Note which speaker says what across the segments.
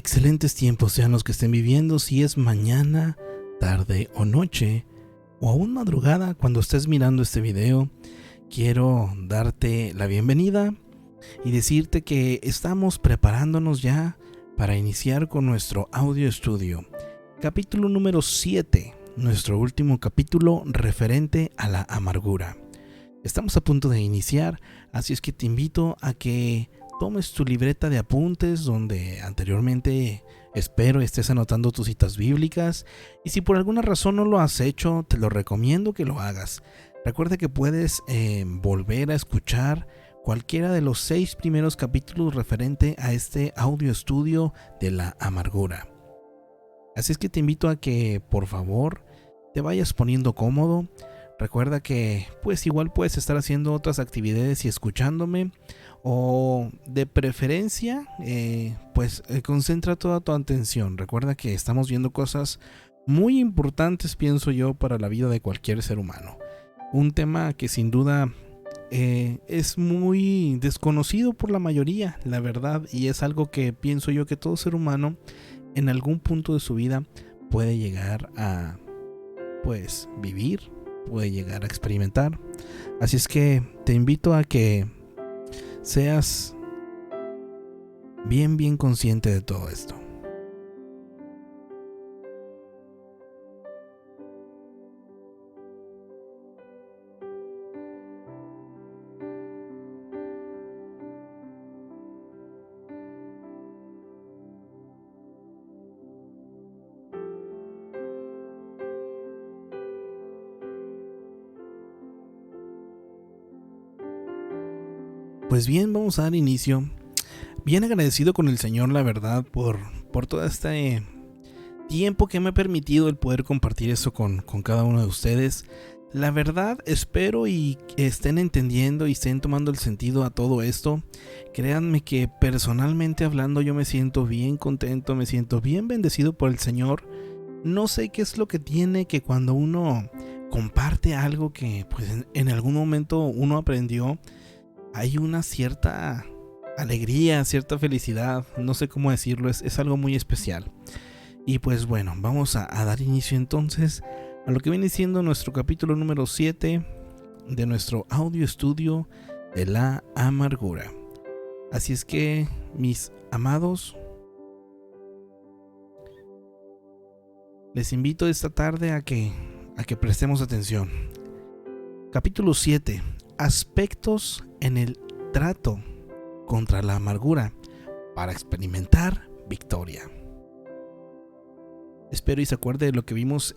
Speaker 1: Excelentes tiempos sean los que estén viviendo, si es mañana, tarde o noche, o aún madrugada cuando estés mirando este video. Quiero darte la bienvenida y decirte que estamos preparándonos ya para iniciar con nuestro audio estudio. Capítulo número 7, nuestro último capítulo referente a la amargura. Estamos a punto de iniciar, así es que te invito a que tomes tu libreta de apuntes donde anteriormente espero estés anotando tus citas bíblicas, y si por alguna razón no lo has hecho, te lo recomiendo que lo hagas. Recuerda que puedes volver a escuchar cualquiera de los 6 primeros capítulos referente a este audio estudio de la amargura. Así es que te invito a que por favor te vayas poniendo cómodo. Recuerda que pues igual puedes estar haciendo otras actividades y escuchándome, o de preferencia concentra toda tu atención. Recuerda que estamos viendo cosas muy importantes, pienso yo, para la vida de cualquier ser humano. Un tema que sin duda es muy desconocido por la mayoría, la verdad, y es algo que pienso yo que todo ser humano en algún punto de su vida puede llegar a vivir, puede llegar a experimentar. Así es que te invito a que seas bien consciente de todo esto. Pues bien, vamos a dar inicio. Bien agradecido con el Señor, la verdad, por todo este tiempo que me ha permitido el poder compartir eso con cada uno de ustedes. La verdad, espero y estén entendiendo y estén tomando el sentido a todo esto. Créanme que personalmente hablando yo me siento bien contento, me siento bien bendecido por el Señor. No sé qué es lo que tiene que cuando uno comparte algo que pues en algún momento uno aprendió, hay una cierta alegría, cierta felicidad, no sé cómo decirlo, es algo muy especial. Y pues bueno, vamos a dar inicio entonces a lo que viene siendo nuestro capítulo número 7 de nuestro audio estudio de la amargura. Así es que, mis amados, les invito esta tarde a que prestemos atención. Capítulo 7. Aspectos en el trato contra la amargura para experimentar victoria. Espero y se acuerde de lo que vimos.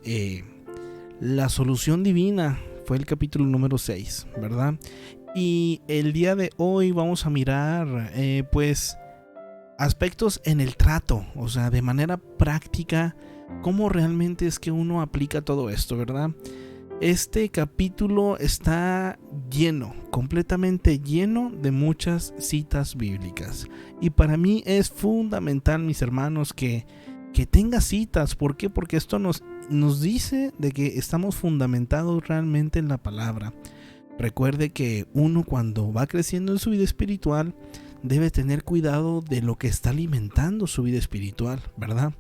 Speaker 1: La solución divina fue el capítulo número 6, ¿verdad? Y el día de hoy vamos a mirar aspectos en el trato, o sea, de manera práctica, cómo realmente es que uno aplica todo esto, ¿verdad? Este capítulo está lleno, completamente lleno de muchas citas bíblicas. Y para mí es fundamental, mis hermanos, que tenga citas. ¿Por qué? Porque esto nos dice de que estamos fundamentados realmente en la palabra. Recuerde que uno cuando va creciendo en su vida espiritual debe tener cuidado de lo que está alimentando su vida espiritual, ¿verdad?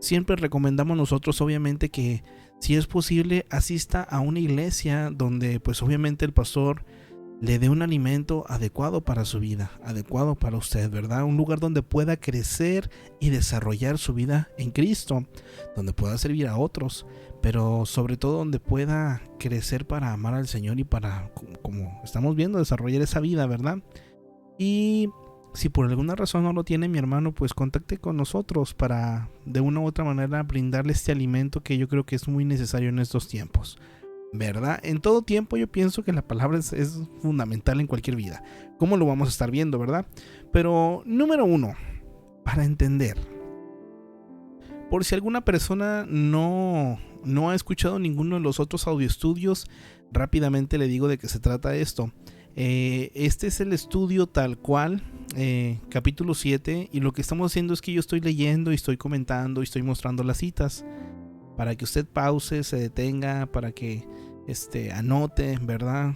Speaker 1: Siempre recomendamos nosotros, obviamente, que si es posible asista a una iglesia donde pues obviamente el pastor le dé un alimento adecuado para su vida, adecuado para usted, ¿verdad? Un lugar donde pueda crecer y desarrollar su vida en Cristo, donde pueda servir a otros, pero sobre todo donde pueda crecer para amar al Señor y para, como estamos viendo, desarrollar esa vida, ¿verdad? Y si por alguna razón no lo tiene, mi hermano, pues contacte con nosotros para de una u otra manera brindarle este alimento que yo creo que es muy necesario en estos tiempos, ¿verdad? En todo tiempo yo pienso que la palabra es fundamental en cualquier vida. ¿Cómo lo vamos a estar viendo, verdad? Pero número 1, para entender, por si alguna persona no ha escuchado ninguno de los otros audioestudios, rápidamente le digo de qué se trata esto. Este es el estudio tal cual, capítulo 7, y lo que estamos haciendo es que yo estoy leyendo y estoy comentando y estoy mostrando las citas para que usted pause, se detenga, para que anote, ¿verdad?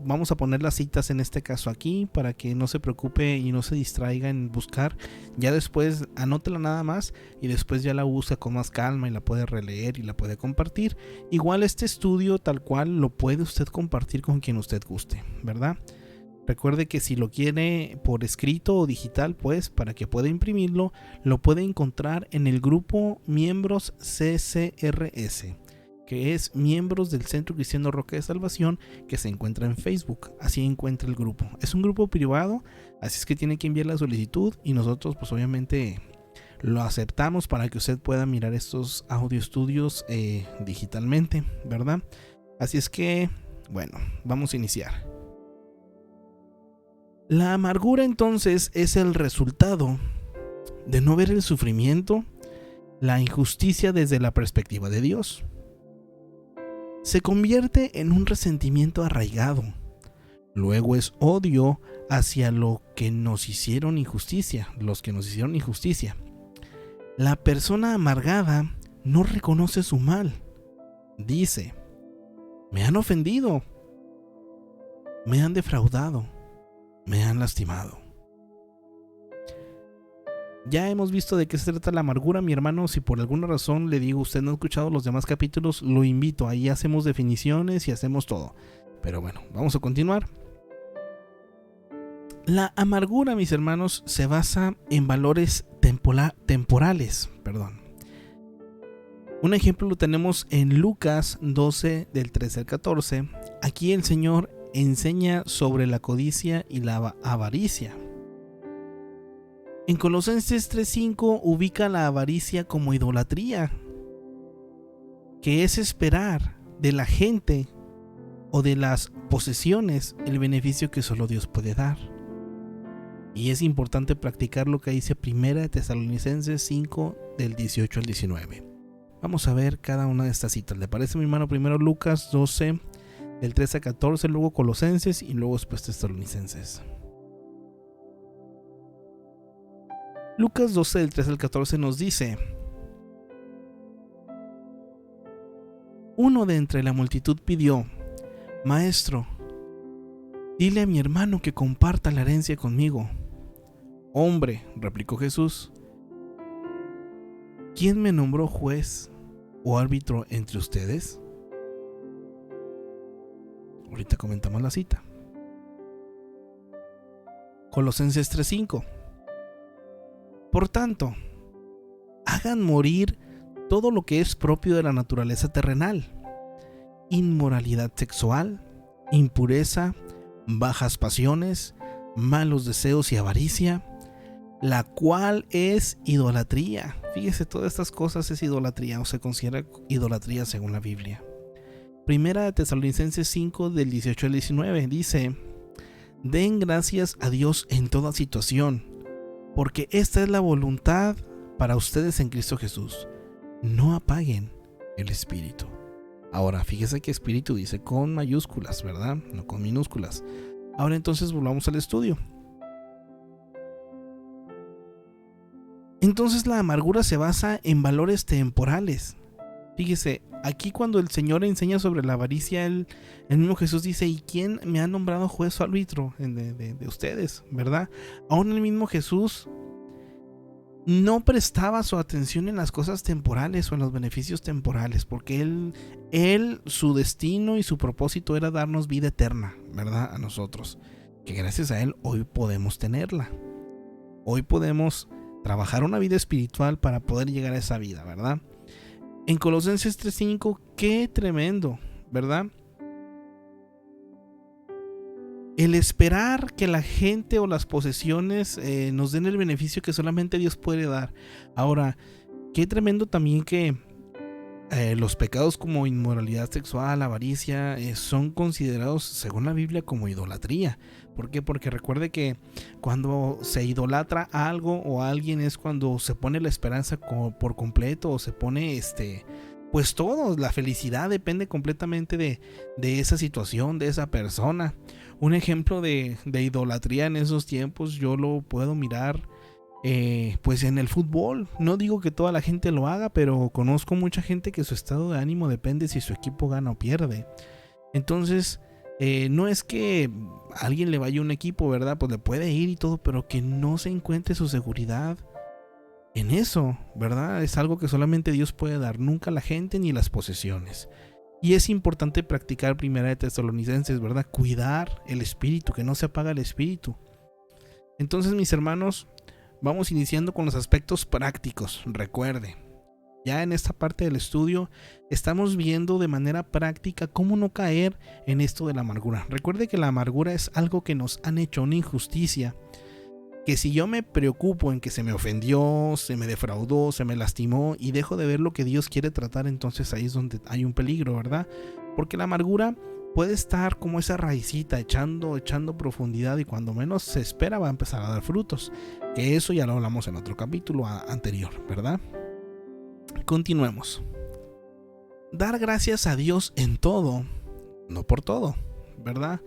Speaker 1: Vamos a poner las citas en este caso aquí para que no se preocupe y no se distraiga en buscar. Ya después anótela nada más y después ya la busca con más calma y la puede releer y la puede compartir. Igual este estudio tal cual lo puede usted compartir con quien usted guste, ¿verdad? Recuerde que si lo quiere por escrito o digital, pues para que pueda imprimirlo, lo puede encontrar en el grupo Miembros CCRS, que es Miembros del Centro Cristiano Roca de Salvación, que se encuentra en Facebook. Así encuentra el grupo. Es un grupo privado, así es que tiene que enviar la solicitud y nosotros pues obviamente lo aceptamos para que usted pueda mirar estos audio estudios digitalmente, ¿verdad? Así es que, bueno, vamos a iniciar. La amargura entonces es el resultado de no ver el sufrimiento, la injusticia desde la perspectiva de Dios. Se convierte en un resentimiento arraigado. Luego es odio hacia lo que nos hicieron injusticia, los que nos hicieron injusticia. La persona amargada no reconoce su mal. Dice: me han ofendido, me han defraudado, me han lastimado. Ya hemos visto de qué se trata la amargura, mi hermano. Si por alguna razón le digo usted no ha escuchado los demás capítulos, lo invito. Ahí hacemos definiciones y hacemos todo. Pero bueno, vamos a continuar. La amargura, mis hermanos, se basa en valores temporales. Un ejemplo lo tenemos en Lucas 12, del 13 al 14. Aquí el Señor enseña sobre la codicia y la avaricia. En Colosenses 3:5 ubica la avaricia como idolatría, que es esperar de la gente o de las posesiones el beneficio que solo Dios puede dar. Y es importante practicar lo que dice 1 Tesalonicenses 5, del 18 al 19. Vamos a ver cada una de estas citas. ¿Le parece, mi hermano? Primero Lucas 12, del 13 al 14, luego Colosenses y luego después Tesalonicenses. Lucas 12, del 13 al 14 nos dice: uno de entre la multitud pidió: Maestro, dile a mi hermano que comparta la herencia conmigo. Hombre, replicó Jesús, ¿quién me nombró juez o árbitro entre ustedes? Ahorita comentamos la cita. Colosenses 3:5. Por tanto, hagan morir todo lo que es propio de la naturaleza terrenal: inmoralidad sexual, impureza, bajas pasiones, malos deseos y avaricia, la cual es idolatría. Fíjese, todas estas cosas es idolatría, o se considera idolatría según la Biblia. Primera de Tesalonicenses 5, del 18 al 19 dice: den gracias a Dios en toda situación, porque esta es la voluntad para ustedes en Cristo Jesús. No apaguen el espíritu. Ahora, fíjese que espíritu dice con mayúsculas, ¿verdad? No con minúsculas. Ahora entonces volvamos al estudio. Entonces la amargura se basa en valores temporales. Fíjese, aquí cuando el Señor enseña sobre la avaricia, el mismo Jesús dice: ¿y quién me ha nombrado juez o árbitro de ustedes? ¿Verdad? Aún el mismo Jesús no prestaba su atención en las cosas temporales o en los beneficios temporales, porque él su destino y su propósito era darnos vida eterna, ¿verdad? A nosotros, que gracias a él hoy podemos tenerla. Hoy podemos trabajar una vida espiritual para poder llegar a esa vida, ¿verdad? En Colosenses 3:5, qué tremendo, ¿verdad? El esperar que la gente o las posesiones nos den el beneficio que solamente Dios puede dar. Ahora, qué tremendo también que los pecados como inmoralidad sexual, avaricia, son considerados según la Biblia como idolatría. ¿Por qué? Porque recuerde que cuando se idolatra a algo o a alguien es cuando se pone la esperanza por completo, o se pone pues todo, la felicidad depende completamente de esa situación, de esa persona. Un ejemplo de idolatría en esos tiempos yo lo puedo mirar pues en el fútbol. No digo que toda la gente lo haga, pero conozco mucha gente que su estado de ánimo depende si su equipo gana o pierde. Entonces, no es que alguien le vaya a un equipo, ¿verdad? Pues le puede ir y todo, pero que no se encuentre su seguridad en eso, ¿verdad? Es algo que solamente Dios puede dar, nunca la gente ni las posesiones. Y es importante practicar Primera de Tesalonicenses, ¿verdad? Cuidar el espíritu, que no se apaga el espíritu. Entonces, mis hermanos, vamos iniciando con los aspectos prácticos. Recuerde, ya en esta parte del estudio estamos viendo de manera práctica cómo no caer en esto de la amargura. Recuerde que la amargura es algo que nos han hecho, una injusticia, que si yo me preocupo en que se me ofendió, se me defraudó, se me lastimó y dejo de ver lo que Dios quiere tratar, entonces ahí es donde hay un peligro, ¿verdad? Porque la amargura puede estar como esa raicita echando profundidad y cuando menos se espera va a empezar a dar frutos, que eso ya lo hablamos en otro capítulo anterior, ¿verdad? Continuemos. Dar gracias a Dios en todo, no por todo, ¿verdad?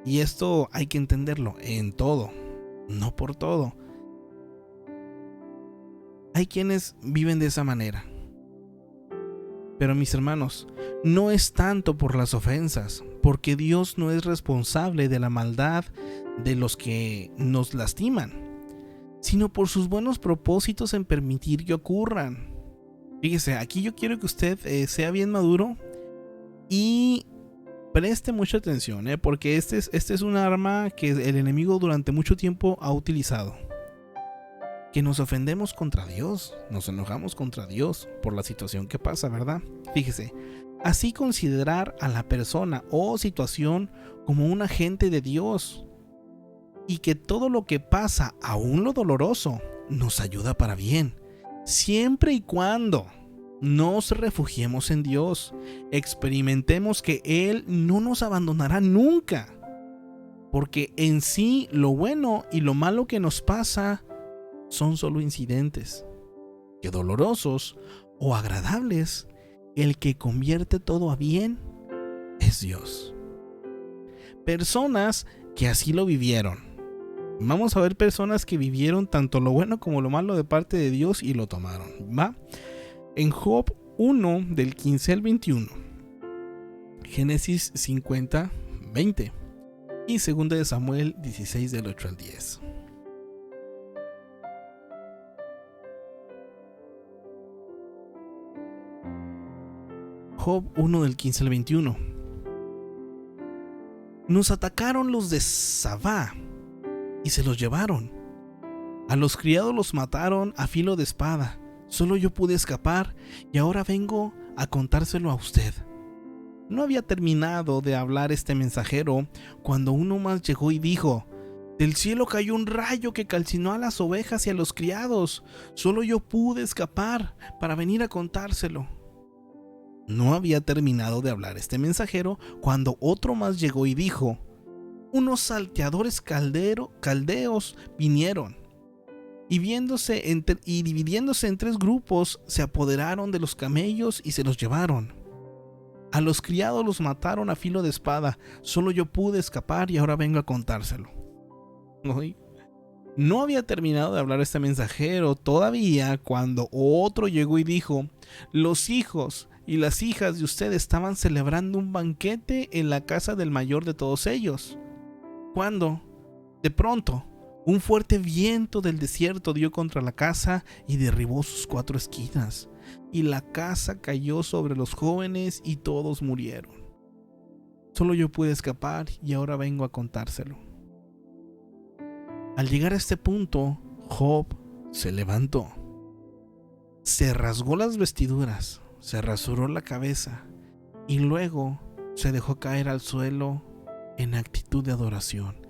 Speaker 1: Y esto hay que entenderlo, en todo, no por todo. Hay quienes viven de esa manera. Pero mis hermanos, no es tanto por las ofensas, porque Dios no es responsable de la maldad de los que nos lastiman, sino por sus buenos propósitos en permitir que ocurran. Fíjese, aquí yo quiero que usted sea bien maduro y preste mucha atención, porque este es un arma que el enemigo durante mucho tiempo ha utilizado. Que nos ofendemos contra Dios, nos enojamos contra Dios por la situación que pasa, ¿verdad? Fíjese, así considerar a la persona o situación como un agente de Dios y que todo lo que pasa, aún lo doloroso, nos ayuda para bien, siempre y cuando nos refugiemos en Dios, experimentemos que Él no nos abandonará nunca, porque en sí lo bueno y lo malo que nos pasa son solo incidentes, que dolorosos o agradables, el que convierte todo a bien es Dios. Personas que así lo vivieron. Vamos a ver personas que vivieron tanto lo bueno como lo malo de parte de Dios y lo tomaron, ¿va? En Job 1 del 15 al 21, Génesis 50, 20 y 2 de Samuel 16 del 8 al 10. Job 1 del 15 al 21. Nos atacaron los de Sabá y se los llevaron. A los criados los mataron a filo de espada. Solo yo pude escapar y ahora vengo a contárselo a usted. No había terminado de hablar este mensajero cuando uno más llegó y dijo: del cielo cayó un rayo que calcinó a las ovejas y a los criados. Solo yo pude escapar para venir a contárselo. No había terminado de hablar este mensajero cuando otro más llegó y dijo: unos salteadores caldeos vinieron y dividiéndose en 3 grupos se apoderaron de los camellos y se los llevaron. A los criados los mataron a filo de espada. Solo yo pude escapar y ahora vengo a contárselo. No había terminado de hablar este mensajero todavía cuando otro llegó y dijo: los hijos y las hijas de usted estaban celebrando un banquete en la casa del mayor de todos ellos, cuando, de pronto, un fuerte viento del desierto dio contra la casa y derribó sus 4 esquinas, y la casa cayó sobre los jóvenes y todos murieron. Solo yo pude escapar y ahora vengo a contárselo. Al llegar a este punto, Job se levantó, se rasgó las vestiduras, se rasuró la cabeza y luego se dejó caer al suelo en actitud de adoración.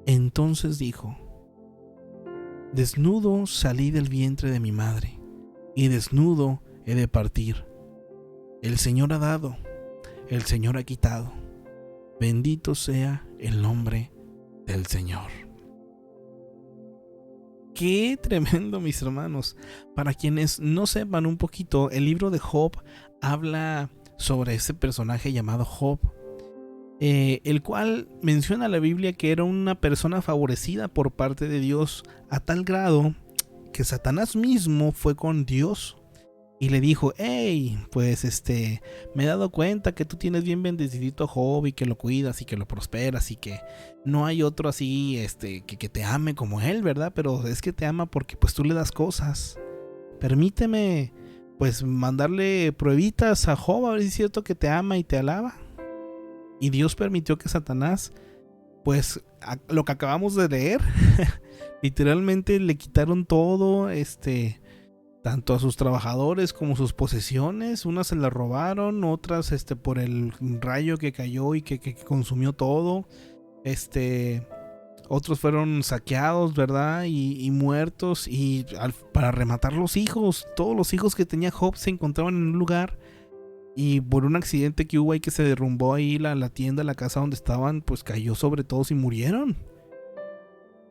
Speaker 1: Entonces dijo: desnudo salí del vientre de mi madre y desnudo he de partir. El Señor ha dado, el Señor ha quitado. Bendito sea el nombre del Señor. Qué tremendo, mis hermanos. Para quienes no sepan un poquito, el libro de Job habla sobre ese personaje llamado Job, el cual menciona la Biblia que era una persona favorecida por parte de Dios a tal grado que Satanás mismo fue con Dios y le dijo: hey, pues me he dado cuenta que tú tienes bien bendecido a Job y que lo cuidas y que lo prosperas y que no hay otro así que te ame como él, ¿verdad? Pero es que te ama porque pues tú le das cosas. Permíteme pues mandarle pruebitas a Job a ver si es cierto que te ama y te alaba. Y Dios permitió que Satanás, pues lo que acabamos de leer, literalmente le quitaron todo, tanto a sus trabajadores como sus posesiones. Unas se las robaron, otras por el rayo que cayó y que consumió todo. Otros fueron saqueados, ¿verdad? Y muertos. Y para rematar los hijos, todos los hijos que tenía Job se encontraban en un lugar. Y por un accidente que hubo ahí, que se derrumbó ahí la tienda, la casa donde estaban, pues cayó sobre todos y murieron.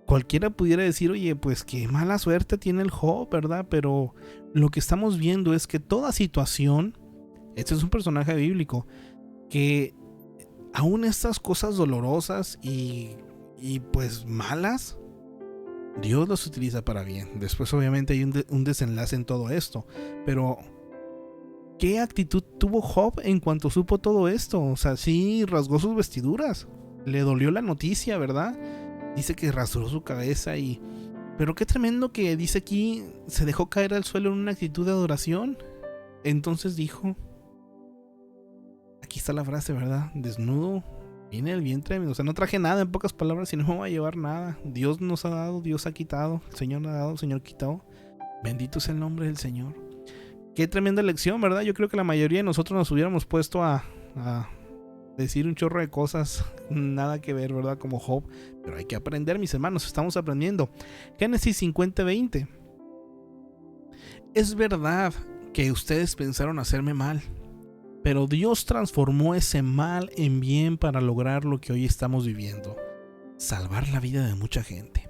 Speaker 1: Cualquiera pudiera decir: oye, pues qué mala suerte tiene el Job, ¿verdad? Pero lo que estamos viendo es que toda situación, este es un personaje bíblico, que aún estas cosas dolorosas y pues malas, Dios los utiliza para bien. Después obviamente hay un desenlace en todo esto, pero ¿qué actitud tuvo Job en cuanto supo todo esto? O sea, sí rasgó sus vestiduras, le dolió la noticia, ¿verdad? Dice que rasuró su cabeza pero qué tremendo que dice aquí, se dejó caer al suelo en una actitud de adoración. Entonces dijo, aquí está la frase, ¿verdad? Desnudo viene el vientre, o sea, no traje nada, en pocas palabras, y no me voy a llevar nada. Dios nos ha dado, Dios ha quitado, el Señor ha dado, el Señor quitado. Bendito es el nombre del Señor. Qué tremenda lección, ¿verdad? Yo creo que la mayoría de nosotros nos hubiéramos puesto a decir un chorro de cosas, nada que ver, ¿verdad? Como Job. Pero hay que aprender, mis hermanos, estamos aprendiendo. Génesis 50:20. Es verdad que ustedes pensaron hacerme mal, pero Dios transformó ese mal en bien para lograr lo que hoy estamos viviendo: salvar la vida de mucha gente.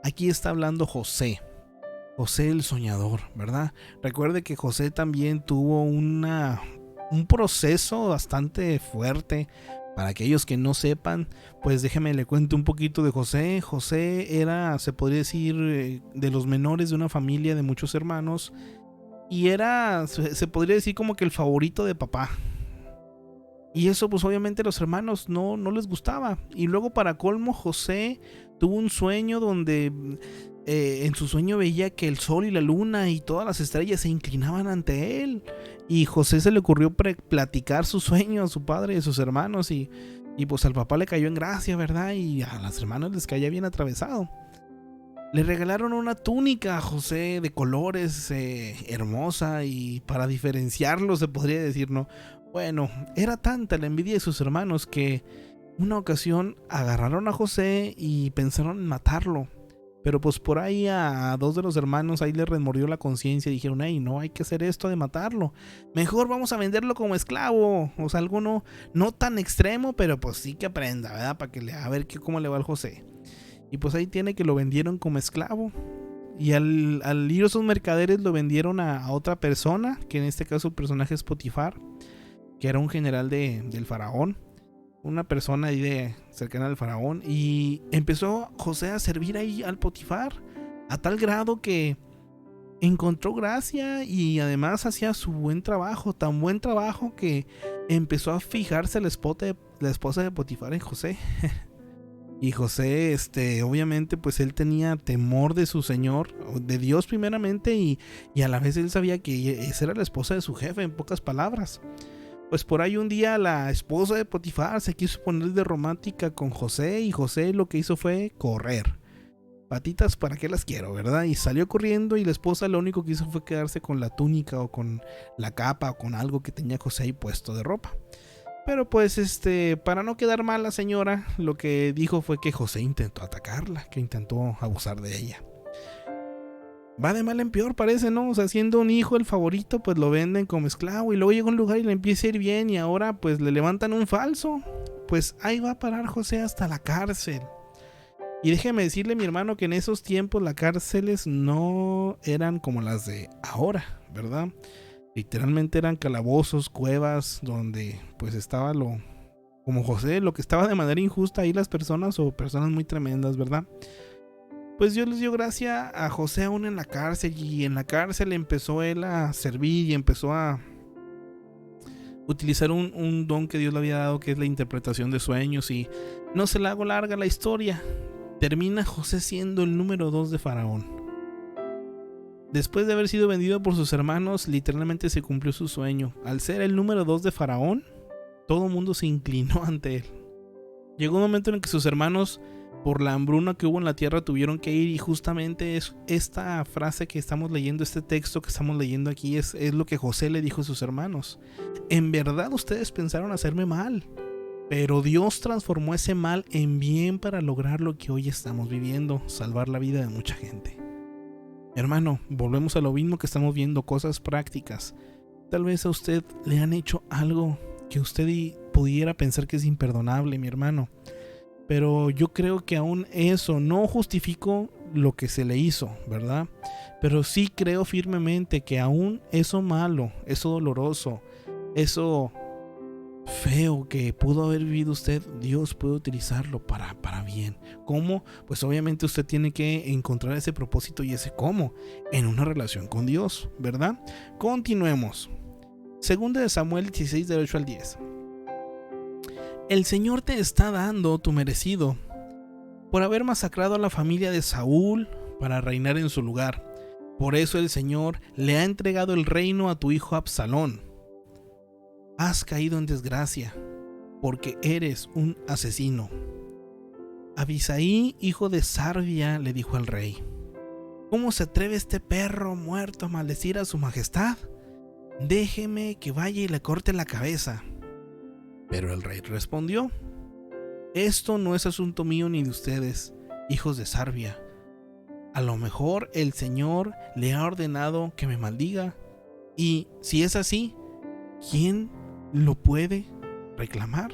Speaker 1: Aquí está hablando José el soñador, ¿verdad? Recuerde que José también tuvo un proceso bastante fuerte. Para aquellos que no sepan, pues déjeme le cuento un poquito de José. José era, se podría decir, de los menores de una familia de muchos hermanos, y era, se podría decir, como que el favorito de papá. Y eso pues obviamente a los hermanos no les gustaba. Y luego, para colmo, José tuvo un sueño donde en su sueño veía que el sol y la luna y todas las estrellas se inclinaban ante él. Y José se le ocurrió platicar su sueño a su padre y a sus hermanos. Y pues al papá le cayó en gracia, ¿verdad? Y a los hermanos les caía bien atravesado. Le regalaron una túnica a José de colores, hermosa, y para diferenciarlo, se podría decir, ¿no? Bueno, era tanta la envidia de sus hermanos que una ocasión agarraron a José y pensaron en matarlo. Pero pues por ahí a dos de los hermanos ahí le remordió la conciencia y dijeron: hey, no hay que hacer esto de matarlo. Mejor vamos a venderlo como esclavo. O sea, algo no tan extremo, pero pues sí que aprenda, ¿verdad? Para que a ver cómo le va al José. Y pues ahí tiene que lo vendieron como esclavo. Y al ir a esos mercaderes lo vendieron a otra persona, que en este caso el personaje es Potifar, que era un general del faraón, una persona ahí cercana al faraón. Y empezó José a servir ahí al Potifar, a tal grado que encontró gracia y además hacía su buen trabajo, tan buen trabajo que empezó a fijarse la esposa de Potifar en José. Y José, obviamente, pues él tenía temor de su señor, de Dios primeramente, y a la vez él sabía que esa era la esposa de su jefe, en pocas palabras. Pues por ahí un día la esposa de Potifar se quiso poner de romántica con José, y José lo que hizo fue correr. Patitas, ¿para qué las quiero, verdad? Y salió corriendo, y la esposa lo único que hizo fue quedarse con la túnica o con la capa o con algo que tenía José ahí puesto de ropa. Pero pues para no quedar mal la señora, lo que dijo fue que José intentó atacarla, que intentó abusar de ella. Va de mal en peor, parece, ¿no? O sea, siendo un hijo el favorito, pues lo venden como esclavo, y luego llega a un lugar y le empieza a ir bien, y ahora pues le levantan un falso. Pues ahí va a parar José hasta la cárcel. Y déjeme decirle, mi hermano, que en esos tiempos las cárceles no eran como las de ahora, ¿verdad? Literalmente eran calabozos, cuevas, donde pues estaba como José, lo que estaba de manera injusta ahí las personas, o personas muy tremendas, ¿verdad? pues Dios les dio gracia a José aún en la cárcel, y en la cárcel empezó él a servir y empezó a utilizar un don que Dios le había dado, que es la interpretación de sueños. Y no se la hago larga la historia, termina José siendo el número 2 de Faraón. Después de haber sido vendido por sus hermanos, literalmente se cumplió su sueño. Al ser el número 2 de Faraón, todo el mundo se inclinó ante él. Llegó un momento en el que sus hermanos, por la hambruna que hubo en la tierra, tuvieron que ir, y justamente es esta frase que estamos leyendo, este texto que estamos leyendo aquí, es lo que José le dijo a sus hermanos. En verdad ustedes pensaron hacerme mal, pero Dios transformó ese mal en bien para lograr lo que hoy estamos viviendo, salvar la vida de mucha gente. Hermano, volvemos a lo mismo que estamos viendo, cosas prácticas. Tal vez a usted le han hecho algo que usted pudiera pensar que es imperdonable, mi hermano. Pero yo creo que aún eso no justificó lo que se le hizo, ¿verdad? Pero sí creo firmemente que aún eso malo, eso doloroso, eso feo que pudo haber vivido usted, Dios puede utilizarlo para bien. ¿Cómo? Pues obviamente usted tiene que encontrar ese propósito y ese cómo en una relación con Dios, ¿verdad? Continuemos. Segunda de Samuel 16, del 8 al 10. El Señor te está dando tu merecido por haber masacrado a la familia de Saúl para reinar en su lugar. Por eso el Señor le ha entregado el reino a tu hijo Absalón. Has caído en desgracia, porque eres un asesino. Abisai, hijo de Sarbia, le dijo al rey: ¿cómo se atreve este perro muerto a maldecir a su majestad? Déjeme que vaya y le corte la cabeza. Pero el rey respondió: esto no es asunto mío ni de ustedes, hijos de Sarbia. A lo mejor el Señor le ha ordenado que me maldiga, y si es así, ¿quién lo puede reclamar?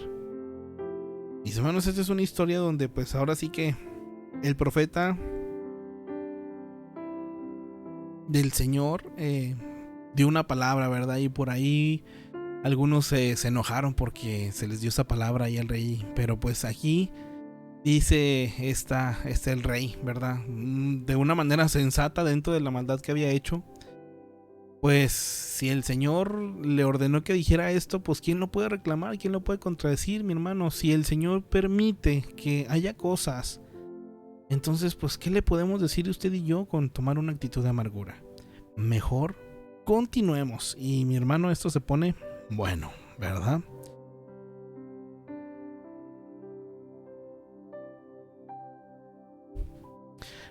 Speaker 1: Mis hermanos, esta es una historia donde pues ahora sí que el profeta del Señor dio una palabra, ¿verdad? Y por ahí algunos se enojaron porque se les dio esa palabra ahí al rey. Pero pues aquí dice el rey, ¿verdad? De una manera sensata dentro de la maldad que había hecho. Pues si el Señor le ordenó que dijera esto, pues ¿quién lo puede reclamar? ¿Quién lo puede contradecir, mi hermano? Si el Señor permite que haya cosas, entonces pues ¿qué le podemos decir usted y yo con tomar una actitud de amargura? Mejor continuemos. Y mi hermano, esto se pone bueno, ¿verdad?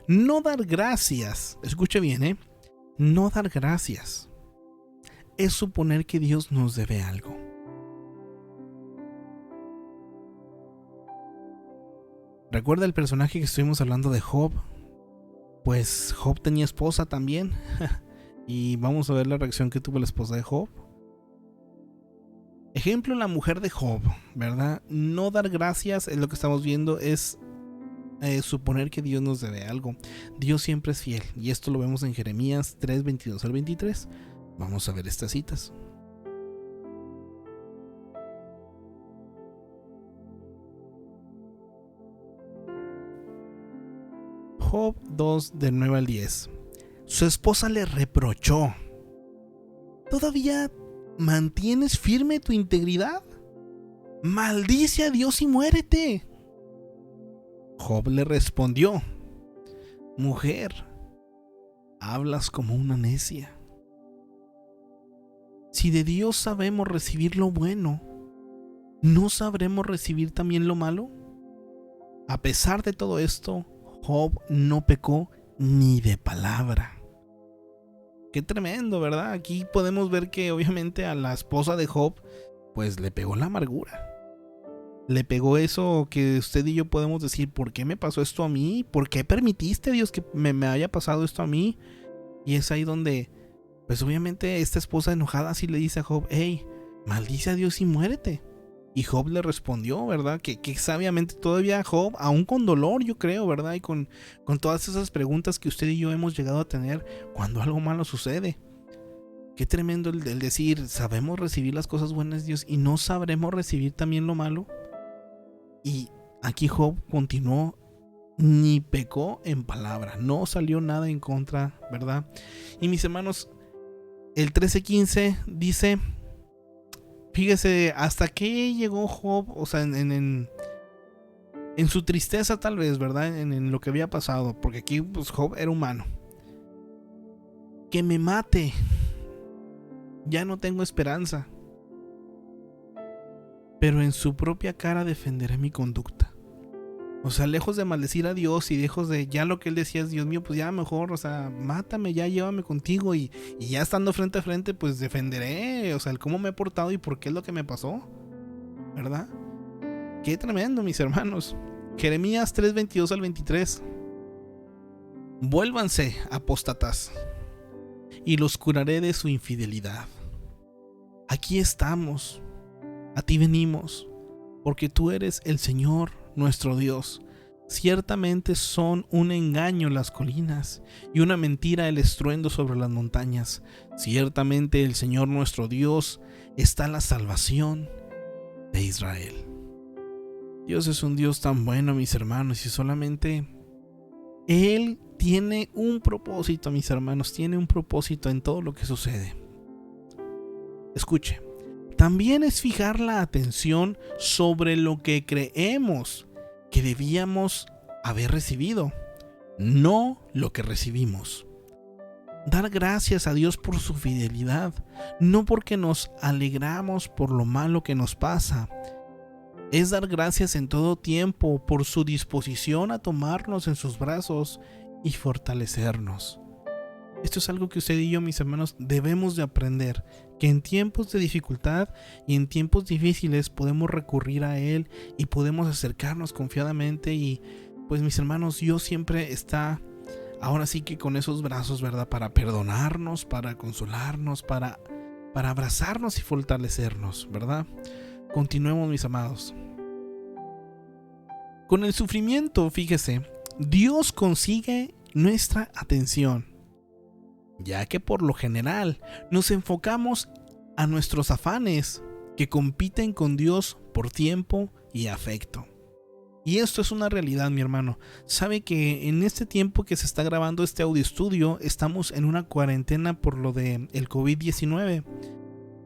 Speaker 1: No dar gracias, escuche bien, no dar gracias es suponer que Dios nos debe algo. ¿Recuerda el personaje que estuvimos hablando de Job? Pues Job tenía esposa también. Y vamos a ver la reacción que tuvo la esposa de Job. Ejemplo, la mujer de Job, ¿verdad? No dar gracias es lo que estamos viendo, es suponer que Dios nos debe algo. Dios siempre es fiel, y esto lo vemos en Jeremías 3, 22 al 23. Vamos a ver estas citas. Job 2, del 9 al 10. Su esposa le reprochó: ¿todavía mantienes firme tu integridad? Maldice a Dios y muérete. Job le respondió: mujer, hablas como una necia. Si de Dios sabemos recibir lo bueno, ¿no sabremos recibir también lo malo? A pesar de todo esto, Job no pecó ni de palabra. Qué tremendo, ¿verdad? Aquí podemos ver que obviamente a la esposa de Job pues le pegó la amargura. Le pegó eso que usted y yo podemos decir: ¿por qué me pasó esto a mí? ¿Por qué permitiste, Dios, que me haya pasado esto a mí? Y es ahí donde pues obviamente esta esposa enojada sí le dice a Job: hey, maldice a Dios y muérete. Y Job le respondió, ¿verdad? Que sabiamente todavía Job, aún con dolor, yo creo, ¿verdad? Y con todas esas preguntas que usted y yo hemos llegado a tener cuando algo malo sucede. Qué tremendo el decir: sabemos recibir las cosas buenas, Dios, y no sabremos recibir también lo malo. Y aquí Job continuó ni pecó en palabra, no salió nada en contra, ¿verdad? Y mis hermanos, el 13:15 dice, fíjese, hasta que llegó Job, o sea, en su tristeza tal vez, ¿verdad? En lo que había pasado, porque aquí pues Job era humano. Que me mate, ya no tengo esperanza, pero en su propia cara defenderé mi conducta. O sea, lejos de maldecir a Dios y lejos de ya lo que él decía es, Dios mío, pues ya mejor, o sea, mátame, ya llévame contigo y ya estando frente a frente, pues defenderé, o sea, el cómo me he portado y por qué es lo que me pasó, ¿verdad? Qué tremendo, mis hermanos. Jeremías 3:22 al 23. Vuélvanse, apóstatas, y los curaré de su infidelidad. Aquí estamos, a ti venimos, porque tú eres el Señor nuestro Dios. Ciertamente son un engaño las colinas y una mentira el estruendo sobre las montañas. Ciertamente el Señor nuestro Dios está la salvación de Israel. Dios es un Dios tan bueno, mis hermanos, y solamente Él tiene un propósito, mis hermanos, tiene un propósito en todo lo que sucede. Escuche, también es fijar la atención sobre lo que creemos que debíamos haber recibido, no lo que recibimos. Dar gracias a Dios por su fidelidad, no porque nos alegramos por lo malo que nos pasa. Es dar gracias en todo tiempo por su disposición a tomarnos en sus brazos y fortalecernos. Esto es algo que usted y yo, mis hermanos, debemos de aprender, que en tiempos de dificultad y en tiempos difíciles podemos recurrir a Él y podemos acercarnos confiadamente y pues mis hermanos, Dios siempre está ahora sí que con esos brazos, ¿verdad? Para perdonarnos, para consolarnos, para abrazarnos y fortalecernos, ¿verdad? Continuemos, mis amados. Con el sufrimiento, fíjese, Dios consigue nuestra atención, ya que por lo general nos enfocamos a nuestros afanes que compiten con Dios por tiempo y afecto. Y esto es una realidad, mi hermano. Sabe que en este tiempo que se está grabando este audio estudio, estamos en una cuarentena por lo del COVID-19.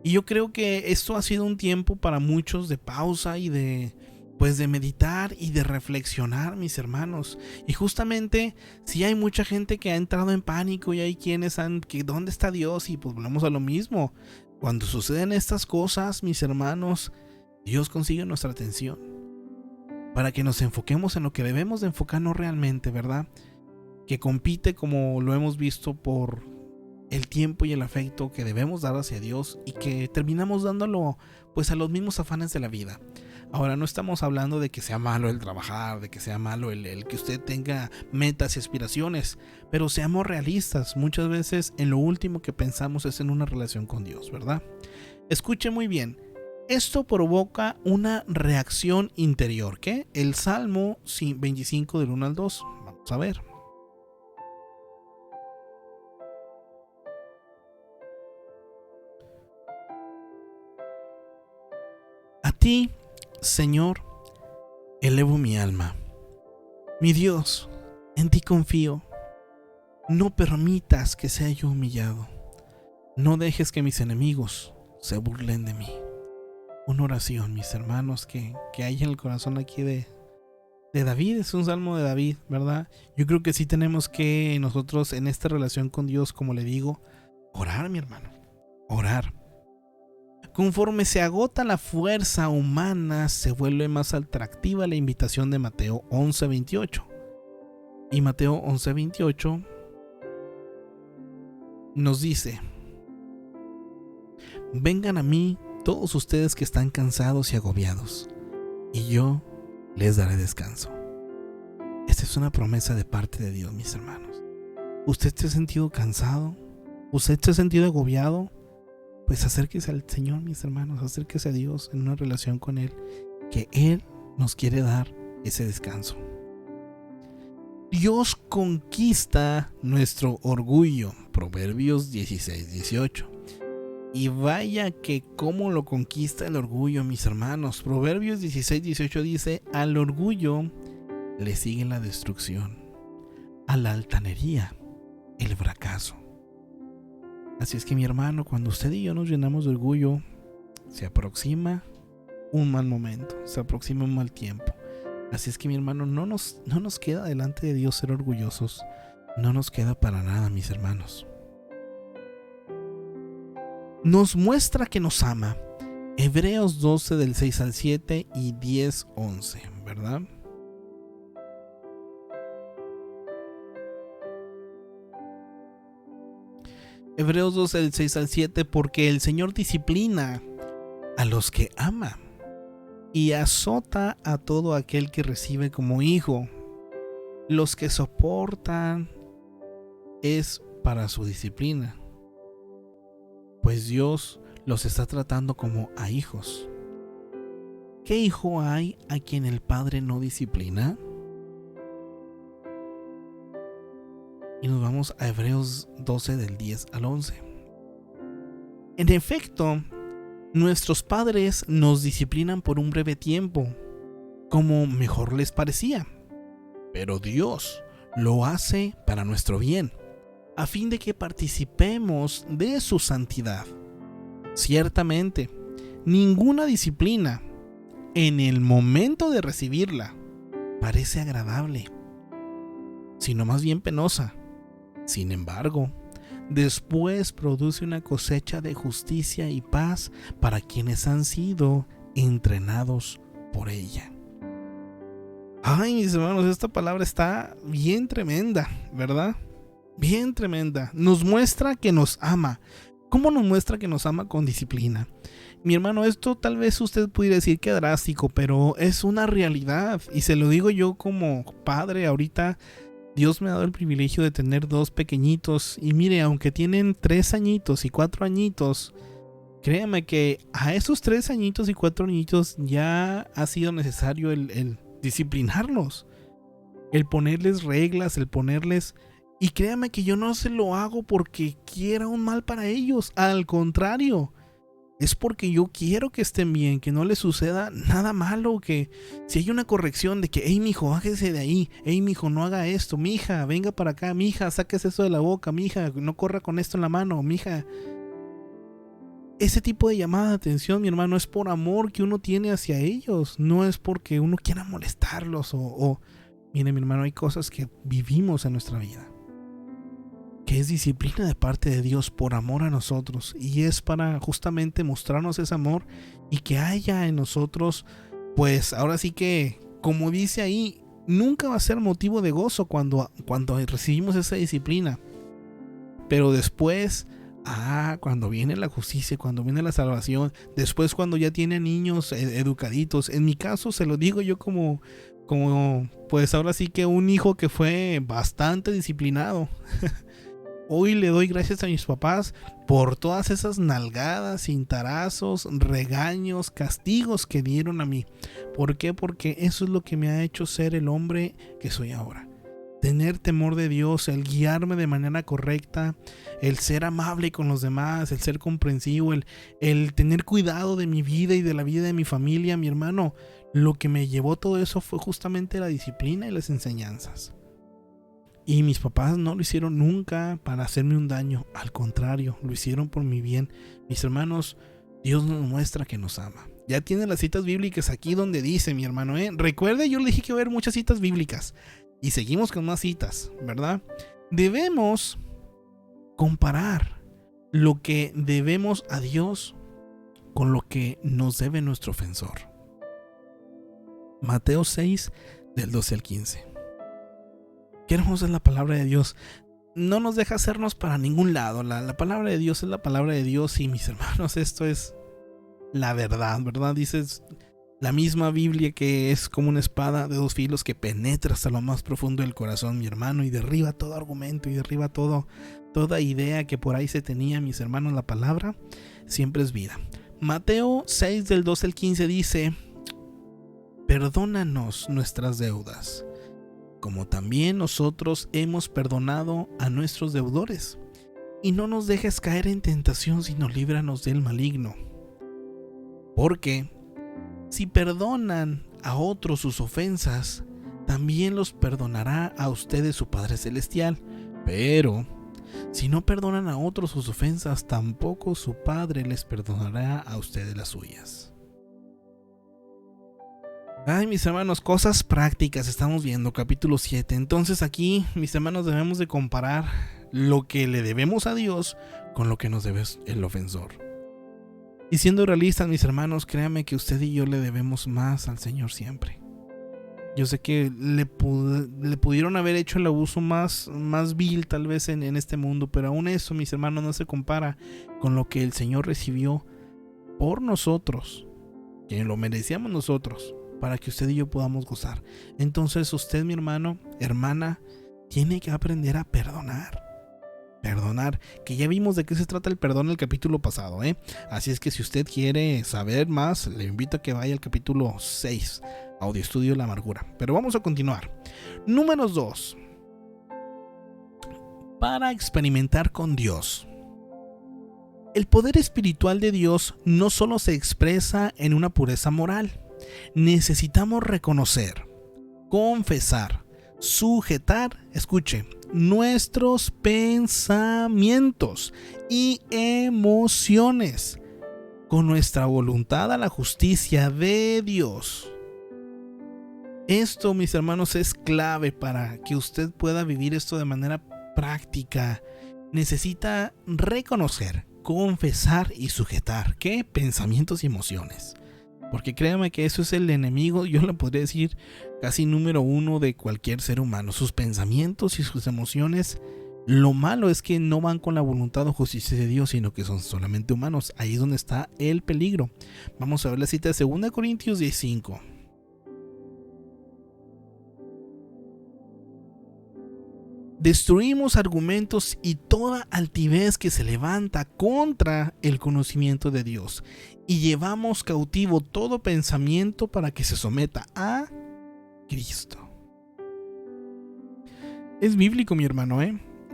Speaker 1: Y yo creo que esto ha sido un tiempo para muchos de pausa y de meditar y de reflexionar, mis hermanos. Y justamente si hay mucha gente que ha entrado en pánico y hay quienes que ¿dónde está Dios? Y pues volvemos a lo mismo. Cuando suceden estas cosas, mis hermanos, Dios consigue nuestra atención para que nos enfoquemos en lo que debemos de enfocarnos realmente, ¿verdad? Que compite, como lo hemos visto, por el tiempo y el afecto que debemos dar hacia Dios y que terminamos dándolo pues a los mismos afanes de la vida. Ahora, no estamos hablando de que sea malo el trabajar, de que sea malo el que usted tenga metas y aspiraciones, pero seamos realistas. Muchas veces en lo último que pensamos es en una relación con Dios, ¿verdad? Escuche muy bien. Esto provoca una reacción interior, ¿qué? El Salmo 25 del 1 al 2. Vamos a ver. A ti, Señor, elevo mi alma. Mi Dios, en ti confío. No permitas que sea yo humillado. No dejes que mis enemigos se burlen de mí. Una oración, mis hermanos, que hay en el corazón aquí de David. Es un salmo de David, ¿verdad? Yo creo que sí tenemos que nosotros en esta relación con Dios, como le digo, orar, mi hermano. Orar. Conforme se agota la fuerza humana, se vuelve más atractiva la invitación de Mateo 11:28. Y Mateo 11:28 nos dice: vengan a mí todos ustedes que están cansados y agobiados, y yo les daré descanso. Esta es una promesa de parte de Dios, mis hermanos. ¿Usted se ha sentido cansado? ¿Usted se ha sentido agobiado? Pues acérquese al Señor, mis hermanos, acérquese a Dios en una relación con Él, que Él nos quiere dar ese descanso. Dios conquista nuestro orgullo, Proverbios 16:18. Y vaya que cómo lo conquista el orgullo, mis hermanos. Proverbios 16:18 dice: al orgullo le sigue la destrucción. A la altanería, el fracaso. Así es que mi hermano, cuando usted y yo nos llenamos de orgullo, se aproxima un mal momento, se aproxima un mal tiempo. Así es que mi hermano, no nos queda delante de Dios ser orgullosos. No nos queda para nada, mis hermanos. Nos muestra que nos ama. Hebreos 12 del 6 al 7 y 10, 11, ¿verdad? Hebreos 12 del 6 al 7, porque el Señor disciplina a los que ama y azota a todo aquel que recibe como hijo. Los que soportan es para su disciplina, pues Dios los está tratando como a hijos. ¿Qué hijo hay a quien el Padre no disciplina? Y nos vamos a Hebreos 12 del 10 al 11. En efecto, nuestros padres nos disciplinan por un breve tiempo, como mejor les parecía. Pero Dios lo hace para nuestro bien, a fin de que participemos de su santidad. Ciertamente, ninguna disciplina, en el momento de recibirla, parece agradable, sino más bien penosa. Sin embargo, después produce una cosecha de justicia y paz para quienes han sido entrenados por ella. Ay, mis hermanos, esta palabra está bien tremenda, ¿verdad? Bien tremenda. Nos muestra que nos ama. ¿Cómo nos muestra que nos ama? Con disciplina. Mi hermano, esto tal vez usted pudiera decir que drástico, pero es una realidad. Y se lo digo yo como padre. Ahorita Dios me ha dado el privilegio de tener 2 pequeñitos. Y mire, aunque tienen 3 añitos y 4 añitos, créame que a esos 3 añitos y 4 añitos ya ha sido necesario el disciplinarlos, el ponerles reglas, el ponerles... Y créame que yo no se lo hago porque quiera un mal para ellos. Al contrario, es porque yo quiero que estén bien, que no les suceda nada malo, que si hay una corrección de que, hey mijo, bájese de ahí, hey mijo, no haga esto, mija, venga para acá, mija, sáquese eso de la boca, mija, no corra con esto en la mano, mija. Ese tipo de llamada de atención, mi hermano, es por amor que uno tiene hacia ellos, no es porque uno quiera molestarlos mire, mi hermano, hay cosas que vivimos en nuestra vida, que es disciplina de parte de Dios por amor a nosotros, y es para justamente mostrarnos ese amor y que haya en nosotros, pues ahora sí que, como dice ahí, nunca va a ser motivo de gozo cuando recibimos esa disciplina, pero después, cuando viene la justicia, cuando viene la salvación, después cuando ya tiene niños educaditos, en mi caso se lo digo yo como pues ahora sí que un hijo que fue bastante disciplinado. Hoy le doy gracias a mis papás por todas esas nalgadas, cintarazos, regaños, castigos que dieron a mí. ¿Por qué? Porque eso es lo que me ha hecho ser el hombre que soy ahora. Tener temor de Dios, el guiarme de manera correcta, el ser amable con los demás, el ser comprensivo, el tener cuidado de mi vida y de la vida de mi familia, mi hermano. Lo que me llevó todo eso fue justamente la disciplina y las enseñanzas. Y mis papás no lo hicieron nunca para hacerme un daño, al contrario, lo hicieron por mi bien. Mis hermanos, Dios nos muestra que nos ama. Ya tiene las citas bíblicas aquí donde dice, mi hermano, recuerde, yo le dije que iba a haber muchas citas bíblicas. Y seguimos con más citas, ¿verdad? Debemos comparar lo que debemos a Dios con lo que nos debe nuestro ofensor. Mateo 6, del 12 al 15. Qué hermosa es la palabra de Dios. No nos deja hacernos para ningún lado. La palabra de Dios es la palabra de Dios. Y mis hermanos, esto es la verdad, ¿verdad? Dices la misma Biblia que es como una espada de 2 filos que penetra hasta lo más profundo del corazón, mi hermano, y derriba todo argumento y derriba toda idea que por ahí se tenía, mis hermanos. La palabra siempre es vida. Mateo 6 del 12 al 15 dice: perdónanos nuestras deudas, como también nosotros hemos perdonado a nuestros deudores. Y no nos dejes caer en tentación, sino líbranos del maligno. Porque si perdonan a otros sus ofensas, también los perdonará a ustedes su Padre Celestial. Pero si no perdonan a otros sus ofensas, tampoco su Padre les perdonará a ustedes las suyas. Ay, mis hermanos, cosas prácticas estamos viendo, capítulo 7. Entonces aquí, mis hermanos, debemos de comparar lo que le debemos a Dios con lo que nos debe el ofensor. Y siendo realistas, mis hermanos, créanme que usted y yo le debemos más al Señor siempre. Yo sé que le pudieron haber hecho el abuso más vil tal vez en este mundo, pero aún eso, mis hermanos, no se compara con lo que el Señor recibió por nosotros, que lo merecíamos nosotros, para que usted y yo podamos gozar. Entonces usted, mi hermano, hermana, tiene que aprender a perdonar. Perdonar, que ya vimos de qué se trata el perdón en el capítulo pasado, Así es que si usted quiere saber más, le invito a que vaya al capítulo 6, Audio Estudio La Amargura. Pero vamos a continuar. Número 2. Para experimentar con Dios. El poder espiritual de Dios no solo se expresa en una pureza moral. Necesitamos reconocer, confesar, sujetar, escuche, nuestros pensamientos y emociones con nuestra voluntad a la justicia de Dios. Esto, mis hermanos, es clave para que usted pueda vivir esto de manera práctica. Necesita reconocer, confesar y sujetar, ¿qué? Pensamientos y emociones. Porque créame que eso es el enemigo, yo le podría decir, casi número 1 de cualquier ser humano. Sus pensamientos y sus emociones, lo malo es que no van con la voluntad o justicia de Dios, sino que son solamente humanos. Ahí es donde está el peligro. Vamos a ver la cita de 2 Corintios 10:5. Destruimos argumentos y toda altivez que se levanta contra el conocimiento de Dios, y llevamos cautivo todo pensamiento para que se someta a Cristo. Es bíblico, mi hermano,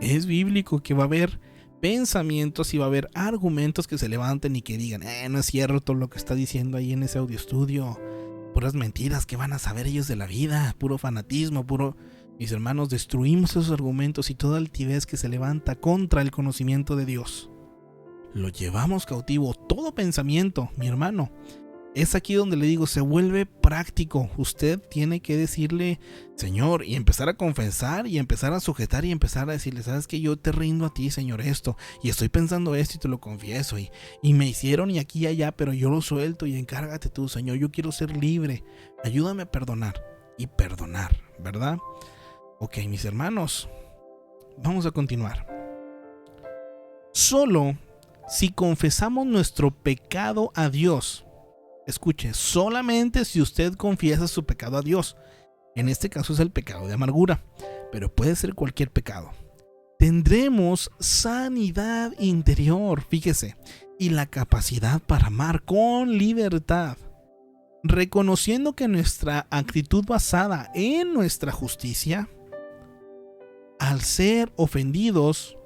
Speaker 1: Es bíblico que va a haber pensamientos y va a haber argumentos que se levanten y que digan, no es cierto lo que está diciendo ahí en ese audio estudio, puras mentiras, ¿qué van a saber ellos de la vida? Puro fanatismo, puro... Mis hermanos, destruimos esos argumentos y toda altivez que se levanta contra el conocimiento de Dios. Lo llevamos cautivo, todo pensamiento, mi hermano. Es aquí donde le digo, se vuelve práctico. Usted tiene que decirle, Señor, y empezar a confesar y empezar a sujetar y empezar a decirle, sabes que yo te rindo a ti, Señor, esto, y estoy pensando esto y te lo confieso, y me hicieron y aquí y allá, pero yo lo suelto y encárgate tú, Señor, yo quiero ser libre, ayúdame a perdonar y perdonar, ¿verdad? Ok, mis hermanos, vamos a continuar. Solo si confesamos nuestro pecado a Dios, escuche, solamente si usted confiesa su pecado a Dios, en este caso es el pecado de amargura, pero puede ser cualquier pecado, tendremos sanidad interior, fíjese, y la capacidad para amar con libertad, reconociendo que nuestra actitud basada en nuestra justicia, al ser ofendidos,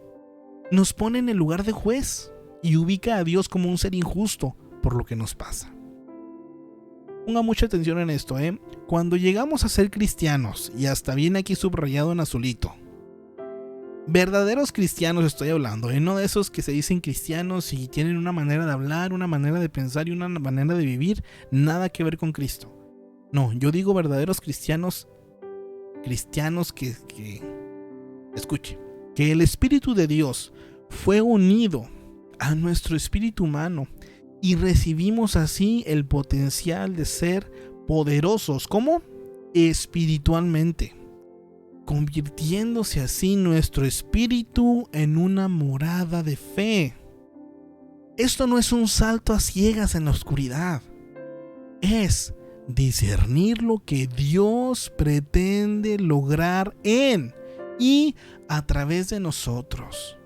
Speaker 1: nos pone en el lugar de juez y ubica a Dios como un ser injusto por lo que nos pasa. Ponga mucha atención en esto, Cuando llegamos a ser cristianos, y hasta viene aquí subrayado en azulito, verdaderos cristianos estoy hablando, no de esos que se dicen cristianos y tienen una manera de hablar, una manera de pensar y una manera de vivir, nada que ver con Cristo. No, yo digo verdaderos cristianos que escuche, que el Espíritu de Dios fue unido a nuestro espíritu humano y recibimos así el potencial de ser poderosos, ¿cómo? Espiritualmente, convirtiéndose así nuestro espíritu en una morada de fe. Esto no es un salto a ciegas en la oscuridad, es discernir lo que Dios pretende lograr en y a través de nosotros.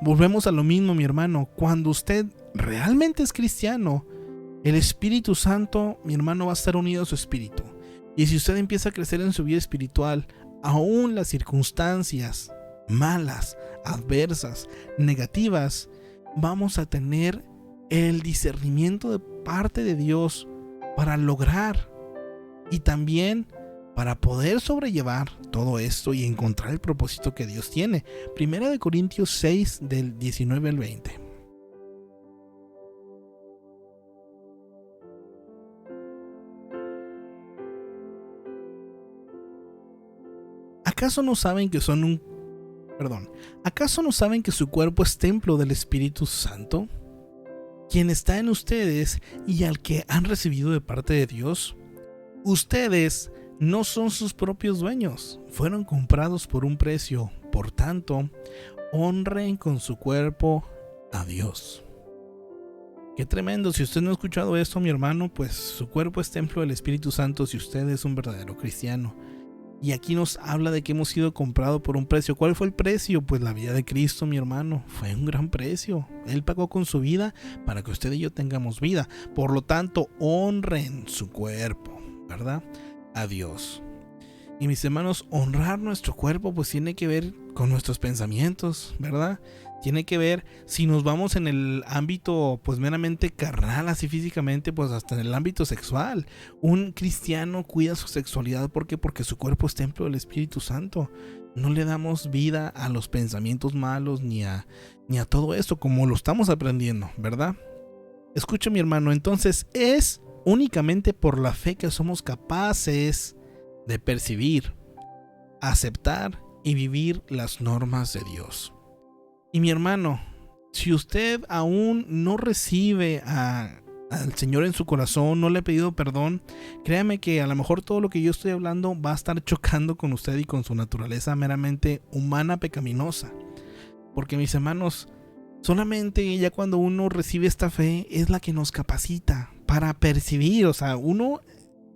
Speaker 1: Volvemos a lo mismo, mi hermano. Cuando usted realmente es cristiano, el Espíritu Santo, mi hermano, va a estar unido a su espíritu. Y si usted empieza a crecer en su vida espiritual, aún las circunstancias malas, adversas, negativas, vamos a tener el discernimiento de parte de Dios para lograr y también para poder sobrellevar todo esto y encontrar el propósito que Dios tiene. Primera de Corintios 6 del 19 al 20. ¿Acaso no saben que ¿Acaso no saben que su cuerpo es templo del Espíritu Santo, quien está en ustedes y al que han recibido de parte de Dios? Ustedes no son sus propios dueños, fueron comprados por un precio. Por tanto, honren con su cuerpo a Dios. Qué tremendo. Si usted no ha escuchado esto, mi hermano, pues su cuerpo es templo del Espíritu Santo si usted es un verdadero cristiano. Y aquí nos habla de que hemos sido comprados por un precio. ¿Cuál fue el precio? Pues la vida de Cristo, mi hermano. Fue un gran precio. Él pagó con su vida para que usted y yo tengamos vida. Por lo tanto, honren su cuerpo, ¿verdad? A Dios. Y mis hermanos, honrar nuestro cuerpo pues tiene que ver con nuestros pensamientos, ¿verdad? Tiene que ver, si nos vamos en el ámbito pues meramente carnal, así físicamente, pues hasta en el ámbito sexual. Un cristiano cuida su sexualidad, ¿por qué? Porque su cuerpo es templo del Espíritu Santo. No le damos vida a los pensamientos malos ni a todo esto como lo estamos aprendiendo, ¿verdad? Escucha, mi hermano, entonces es únicamente por la fe que somos capaces de percibir, aceptar y vivir las normas de Dios. Y mi hermano, si usted aún no recibe al Señor en su corazón, no le ha pedido perdón, créame que a lo mejor todo lo que yo estoy hablando va a estar chocando con usted y con su naturaleza meramente humana, pecaminosa. Porque mis hermanos, solamente ya cuando uno recibe esta fe es la que nos capacita para percibir. O sea, uno,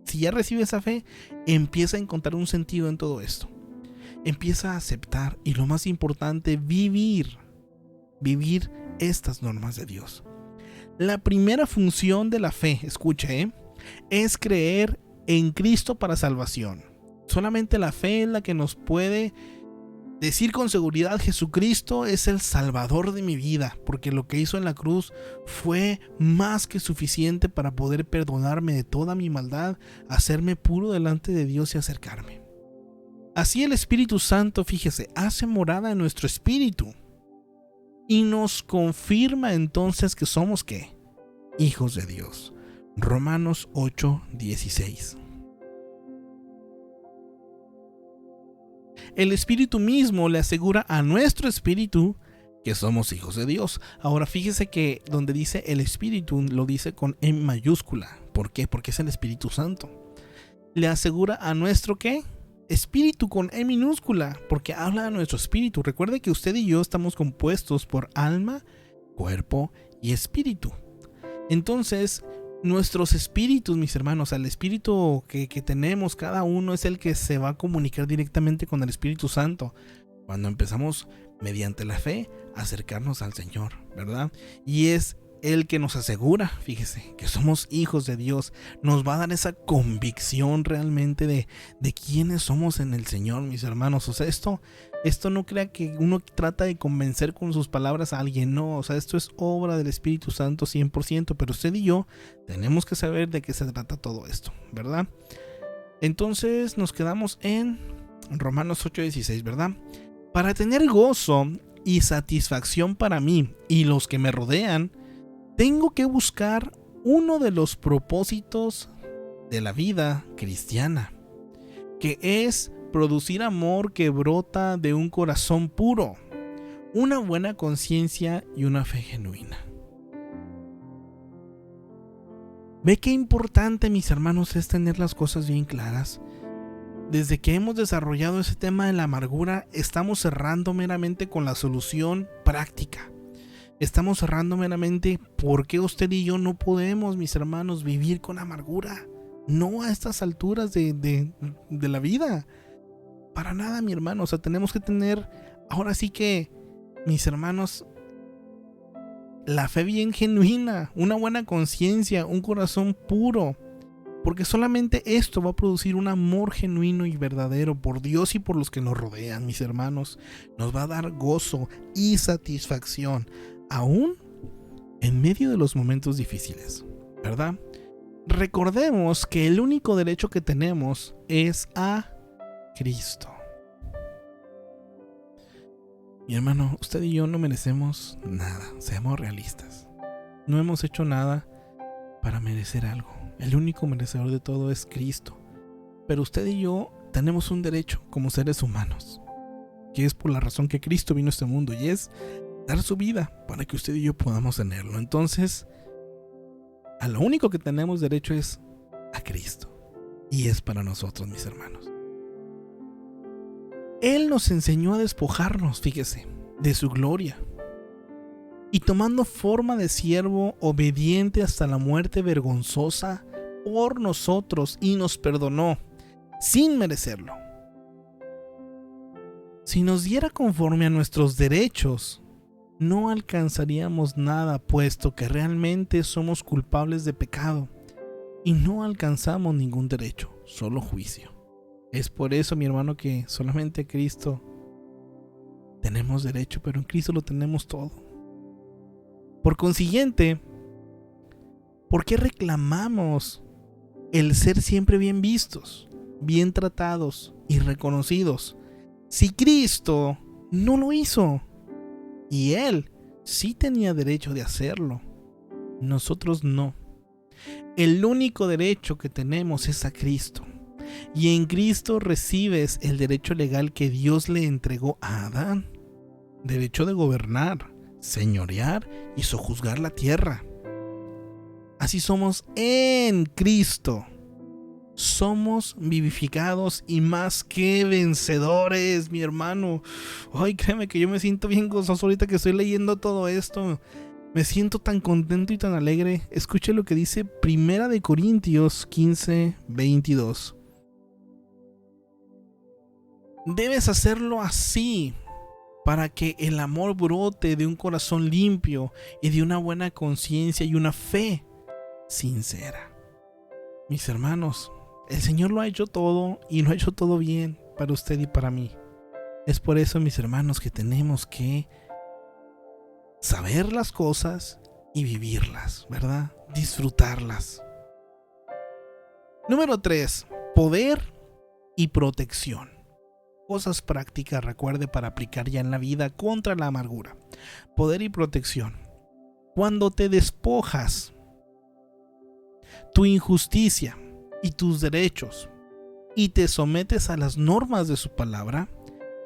Speaker 1: si ya recibe esa fe, empieza a encontrar un sentido en todo esto. Empieza a aceptar y lo más importante, vivir estas normas de Dios. La primera función de la fe, escuche, es creer en Cristo para salvación. Solamente la fe es la que nos puede decir con seguridad: Jesucristo es el Salvador de mi vida, porque lo que hizo en la cruz fue más que suficiente para poder perdonarme de toda mi maldad, hacerme puro delante de Dios y acercarme. Así el Espíritu Santo, fíjese, hace morada en nuestro espíritu y nos confirma entonces que somos ¿qué? Hijos de Dios. Romanos 8:16. El Espíritu mismo le asegura a nuestro espíritu que somos hijos de Dios. Ahora fíjese que donde dice el Espíritu lo dice con E mayúscula. ¿Por qué? Porque es el Espíritu Santo. Le asegura a nuestro ¿qué? Espíritu con E minúscula, porque habla de nuestro espíritu. Recuerde que usted y yo estamos compuestos por alma, cuerpo y espíritu. Entonces, nuestros espíritus, mis hermanos, el espíritu que tenemos cada uno es el que se va a comunicar directamente con el Espíritu Santo cuando empezamos mediante la fe a acercarnos al Señor, ¿verdad? Y es el que nos asegura, fíjese, que somos hijos de Dios. Nos va a dar esa convicción realmente de quiénes somos en el Señor, mis hermanos. O sea, esto no crea que uno trata de convencer con sus palabras a alguien, no. O sea, esto es obra del Espíritu Santo 100%, pero usted y yo tenemos que saber de qué se trata todo esto, ¿verdad? Entonces nos quedamos en Romanos 8:16, ¿verdad? Para tener gozo y satisfacción para mí y los que me rodean, tengo que buscar uno de los propósitos de la vida cristiana, que es producir amor que brota de un corazón puro, una buena conciencia y una fe genuina. ¿Ve qué importante, mis hermanos, es tener las cosas bien claras? Desde que hemos desarrollado ese tema de la amargura, estamos cerrando meramente con la solución práctica. Estamos cerrando meramente por qué usted y yo no podemos, mis hermanos, vivir con amargura. No a estas alturas de la vida. Para nada, mi hermano. O sea, tenemos que tener, ahora sí que, mis hermanos, la fe bien genuina, una buena conciencia, un corazón puro. Porque solamente esto va a producir un amor genuino y verdadero por Dios y por los que nos rodean, mis hermanos. Nos va a dar gozo y satisfacción, aún en medio de los momentos difíciles, ¿verdad? recordemos que el único derecho que tenemos es a Cristo. Mi hermano, usted y yo no merecemos nada, seamos realistas. No hemos hecho nada para merecer algo. El único merecedor de todo es Cristo. Pero usted y yo tenemos un derecho como seres humanos, que es por la razón que Cristo vino a este mundo, y es dar su vida para que usted y yo podamos tenerlo. Entonces, a lo único que tenemos derecho es a Cristo, y es para nosotros, mis hermanos. Él nos enseñó a despojarnos, fíjese, de su gloria, y tomando forma de siervo, obediente hasta la muerte vergonzosa por nosotros, y nos perdonó sin merecerlo. Si nos diera conforme a nuestros derechos, no alcanzaríamos nada, puesto que realmente somos culpables de pecado y no alcanzamos ningún derecho, solo juicio. Es por eso, mi hermano, que solamente en Cristo tenemos derecho, pero en Cristo lo tenemos todo. Por consiguiente, ¿por qué reclamamos el ser siempre bien vistos, bien tratados y reconocidos, si Cristo no lo hizo? Y Él sí tenía derecho de hacerlo, nosotros no. El único derecho que tenemos es a Cristo. Y en Cristo recibes el derecho legal que Dios le entregó a Adán. Derecho de gobernar, señorear y sojuzgar la tierra. Así somos en Cristo. Somos vivificados y más que vencedores, mi hermano. Ay, créeme que yo me siento bien gozoso ahorita que estoy leyendo todo esto. Me siento tan contento y tan alegre. Escuche lo que dice 1 Corintios 15:22. Debes hacerlo así, para que el amor brote de un corazón limpio y de una buena conciencia y una fe sincera. Mis hermanos, el Señor lo ha hecho todo y lo ha hecho todo bien para usted y para mí. Es por eso, mis hermanos, que tenemos que saber las cosas y vivirlas, ¿verdad? Disfrutarlas. Número 3. Poder y protección. Cosas prácticas, recuerde, para aplicar ya en la vida contra la amargura. Poder y protección. Cuando te despojas tu injusticia y tus derechos y te sometes a las normas de su palabra,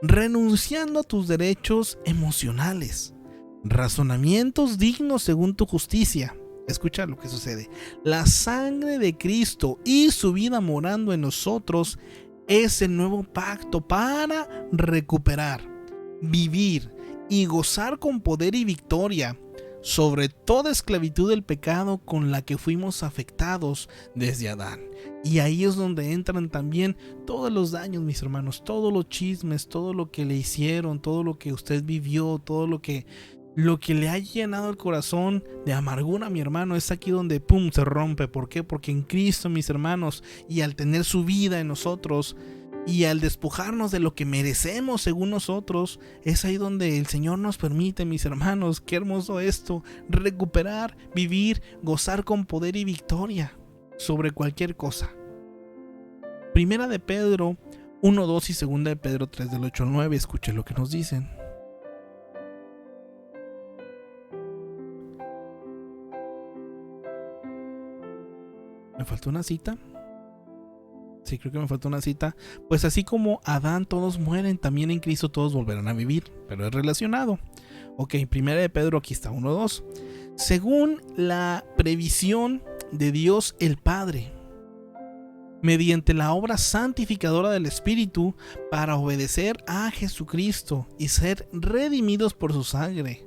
Speaker 1: renunciando a tus derechos emocionales, razonamientos dignos según tu justicia. Escucha lo que sucede. La sangre de Cristo y su vida morando en nosotros es el nuevo pacto para recuperar, vivir y gozar con poder y victoria sobre toda esclavitud del pecado con la que fuimos afectados desde Adán. Y ahí es donde entran también todos los daños, mis hermanos, todos los chismes, todo lo que le hicieron, todo lo que usted vivió, todo lo que le ha llenado el corazón de amargura, mi hermano. Es aquí donde se rompe. ¿Por qué? Porque en Cristo, mis hermanos, y al tener su vida en nosotros y al despojarnos de lo que merecemos según nosotros, es ahí donde el Señor nos permite, mis hermanos, qué hermoso esto, recuperar, vivir, gozar con poder y victoria sobre cualquier cosa. Primera de Pedro 1:2 y segunda de Pedro 3 del 8 al 9. Escuche lo que nos dicen. ¿Me faltó una cita? Sí, creo que me faltó una cita. Pues así como Adán todos mueren, también en Cristo todos volverán a vivir. Pero es relacionado. Ok, primera de Pedro, aquí está 1:2. Según la previsión de Dios el Padre, mediante la obra santificadora del Espíritu, para obedecer a Jesucristo y ser redimidos por su sangre,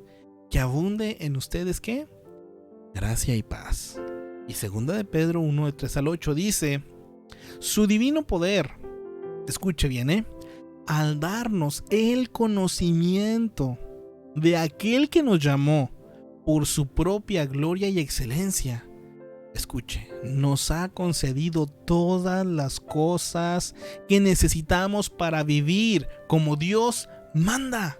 Speaker 1: que abunde en ustedes, ¿qué? Gracia y paz. Y segunda de Pedro 1, de 3 al 8 dice: su divino poder, escuche bien, al darnos el conocimiento de aquel que nos llamó por su propia gloria y excelencia, escuche, nos ha concedido todas las cosas que necesitamos para vivir como Dios manda.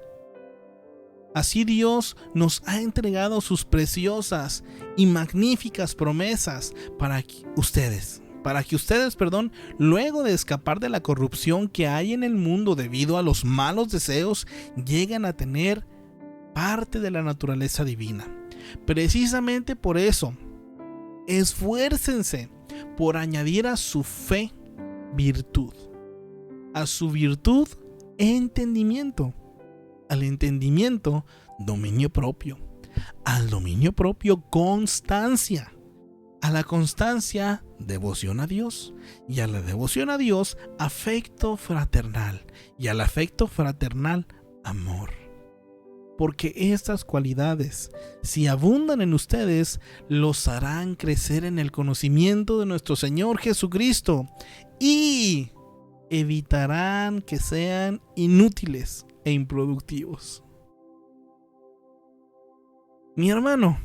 Speaker 1: Así Dios nos ha entregado sus preciosas y magníficas promesas para que ustedes, luego de escapar de la corrupción que hay en el mundo debido a los malos deseos, lleguen a tener parte de la naturaleza divina. Precisamente por eso, esfuércense por añadir a su fe virtud, a su virtud entendimiento, al entendimiento dominio propio, al dominio propio constancia, a la constancia devoción a Dios, y a la devoción a Dios afecto fraternal, y al afecto fraternal amor. Porque estas cualidades, si abundan en ustedes, los harán crecer en el conocimiento de nuestro Señor Jesucristo y evitarán que sean inútiles e improductivos. Mi hermano,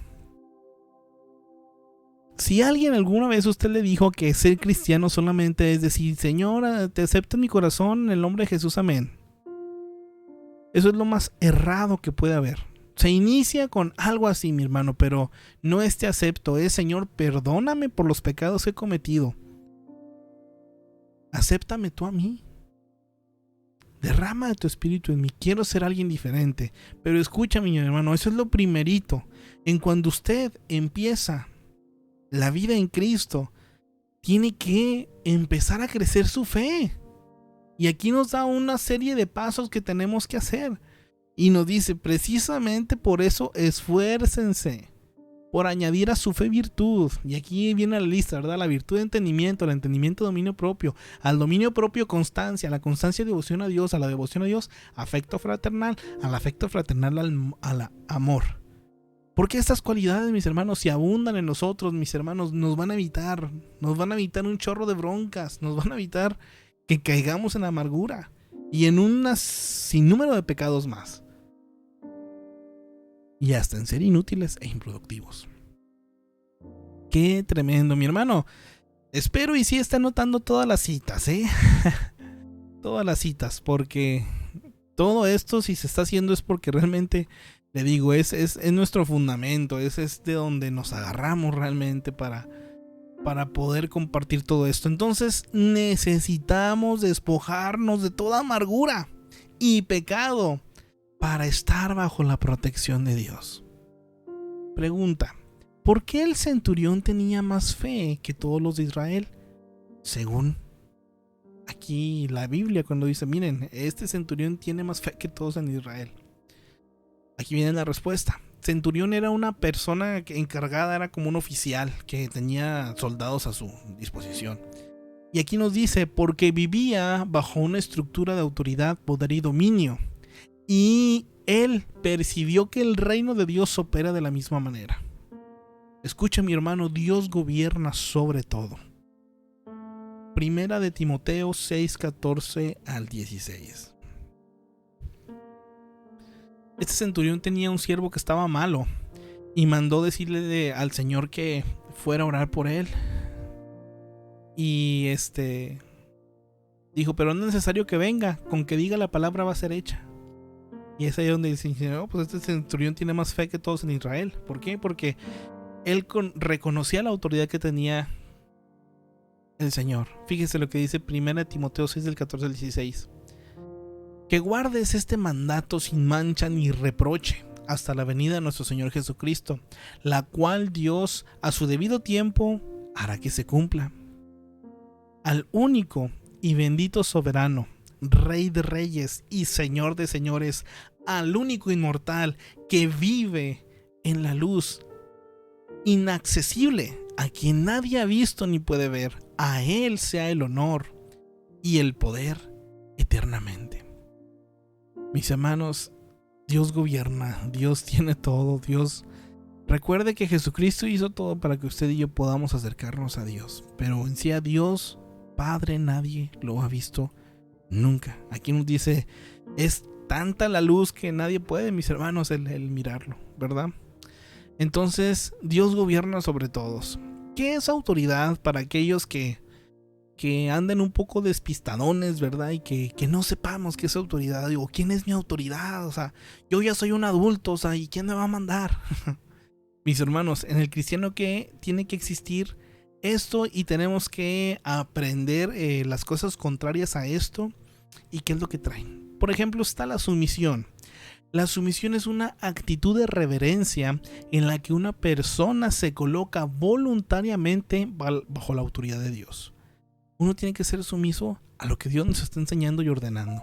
Speaker 1: si alguien alguna vez a usted le dijo que ser cristiano solamente es decir, Señor, te acepto en mi corazón en el nombre de Jesús, amén. Eso es lo más errado que puede haber. Se inicia con algo así, mi hermano, pero no es te acepto, es Señor, perdóname por los pecados que he cometido. Acéptame tú a mí. Derrama de tu espíritu en mí. Quiero ser alguien diferente. Pero escúchame, mi hermano, eso es lo primerito. En cuando usted empieza la vida en Cristo, tiene que empezar a crecer su fe. Y aquí nos da una serie de pasos que tenemos que hacer. Y nos dice, precisamente por eso, esfuércense por añadir a su fe virtud. Y aquí viene la lista, ¿verdad? La virtud de entendimiento, el entendimiento dominio propio, al dominio propio constancia, a la constancia devoción a Dios, a la devoción a Dios afecto fraternal, al afecto fraternal al amor. Porque estas cualidades, mis hermanos, si abundan en nosotros, mis hermanos, nos van a evitar un chorro de broncas, nos van a evitar que caigamos en amargura y en un sinnúmero de pecados más. Y hasta en ser inútiles e improductivos. Qué tremendo, mi hermano. Espero y sí está anotando todas las citas, todas las citas, porque todo esto, si se está haciendo, es porque realmente, le digo, es nuestro fundamento, es de donde nos agarramos realmente para poder compartir todo esto. Entonces necesitamos despojarnos de toda amargura y pecado para estar bajo la protección de Dios. Pregunta: ¿por qué el centurión tenía más fe que todos los de Israel? Según aquí la Biblia, cuando dice, miren, este centurión tiene más fe que todos en Israel. Aquí viene la respuesta. Centurión era una persona encargada, era como un oficial que tenía soldados a su disposición. Y aquí nos dice, porque vivía bajo una estructura de autoridad, poder y dominio. Y él percibió que el reino de Dios opera de la misma manera. Escucha, mi hermano, Dios gobierna sobre todo. Primera de Timoteo 6:14 al 16. Este centurión tenía un siervo que estaba malo y mandó decirle al Señor que fuera a orar por él. Y dijo, pero no es necesario que venga, con que diga la palabra va a ser hecha. Y es ahí donde dice, no, pues este centurión tiene más fe que todos en Israel. ¿Por qué? Porque él reconocía la autoridad que tenía el Señor. Fíjese lo que dice 1 Timoteo 6 del 14 al 16. Que guardes este mandato sin mancha ni reproche hasta la venida de nuestro Señor Jesucristo, la cual Dios a su debido tiempo hará que se cumpla. Al único y bendito soberano, Rey de reyes y Señor de señores, al único inmortal que vive en la luz inaccesible, a quien nadie ha visto ni puede ver, a Él sea el honor y el poder eternamente. Mis hermanos, Dios gobierna, Dios tiene todo, Dios. Recuerde que Jesucristo hizo todo para que usted y yo podamos acercarnos a Dios, pero en sí a Dios Padre nadie lo ha visto nunca. Aquí nos dice, es tanta la luz que nadie puede, mis hermanos, el mirarlo, ¿verdad? Entonces, Dios gobierna sobre todos. ¿Qué es autoridad para aquellos que que anden un poco despistadones, ¿verdad? Y que no sepamos qué es autoridad. Digo, ¿quién es mi autoridad? O sea, yo ya soy un adulto, o sea, ¿y quién me va a mandar? Mis hermanos, en el cristiano que tiene que existir esto y tenemos que aprender las cosas contrarias a esto y qué es lo que traen. Por ejemplo, está la sumisión. La sumisión es una actitud de reverencia en la que una persona se coloca voluntariamente bajo la autoridad de Dios. Uno tiene que ser sumiso a lo que Dios nos está enseñando y ordenando.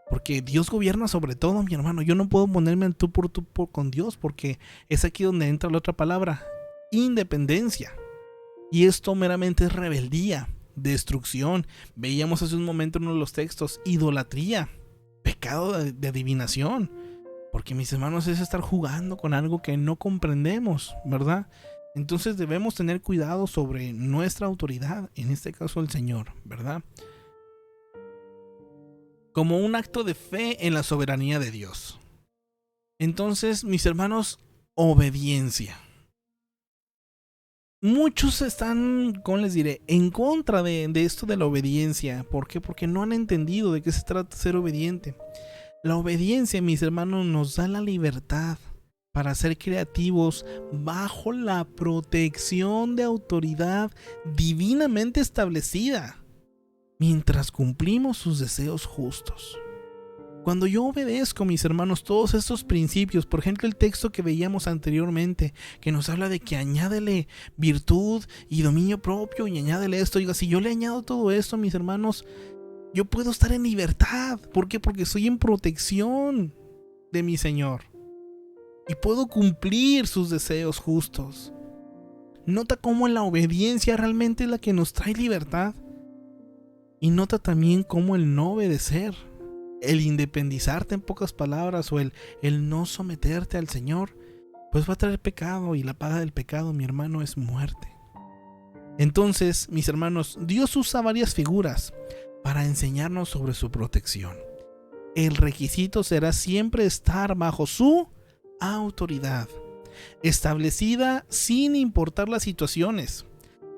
Speaker 1: Porque Dios gobierna sobre todo, mi hermano. Yo no puedo ponerme al tú por con Dios, porque es aquí donde entra la otra palabra, independencia. Y esto meramente es rebeldía, destrucción. Veíamos hace un momento en uno de los textos, idolatría, pecado de adivinación. Porque, mis hermanos, es estar jugando con algo que no comprendemos, ¿verdad? Entonces debemos tener cuidado sobre nuestra autoridad, en este caso el Señor, ¿verdad? Como un acto de fe en la soberanía de Dios. Entonces, mis hermanos, obediencia. Muchos están, ¿cómo les diré?, en contra de esto de la obediencia. ¿Por qué? Porque no han entendido de qué se trata ser obediente. La obediencia, mis hermanos, nos da la libertad para ser creativos bajo la protección de autoridad divinamente establecida, mientras cumplimos sus deseos justos. Cuando yo obedezco, mis hermanos, todos estos principios, por ejemplo el texto que veíamos anteriormente, que nos habla de que añádele virtud y dominio propio y añádele esto, digo, si yo le añado todo esto, mis hermanos, yo puedo estar en libertad. ¿Por qué? Porque soy en protección de mi Señor y puedo cumplir sus deseos justos. Nota cómo la obediencia realmente es la que nos trae libertad. Y nota también cómo el no obedecer, el independizarte en pocas palabras, o el no someterte al Señor, pues va a traer pecado, y la paga del pecado, mi hermano, es muerte. Entonces, mis hermanos, Dios usa varias figuras para enseñarnos sobre su protección. El requisito será siempre estar bajo su autoridad, establecida sin importar las situaciones.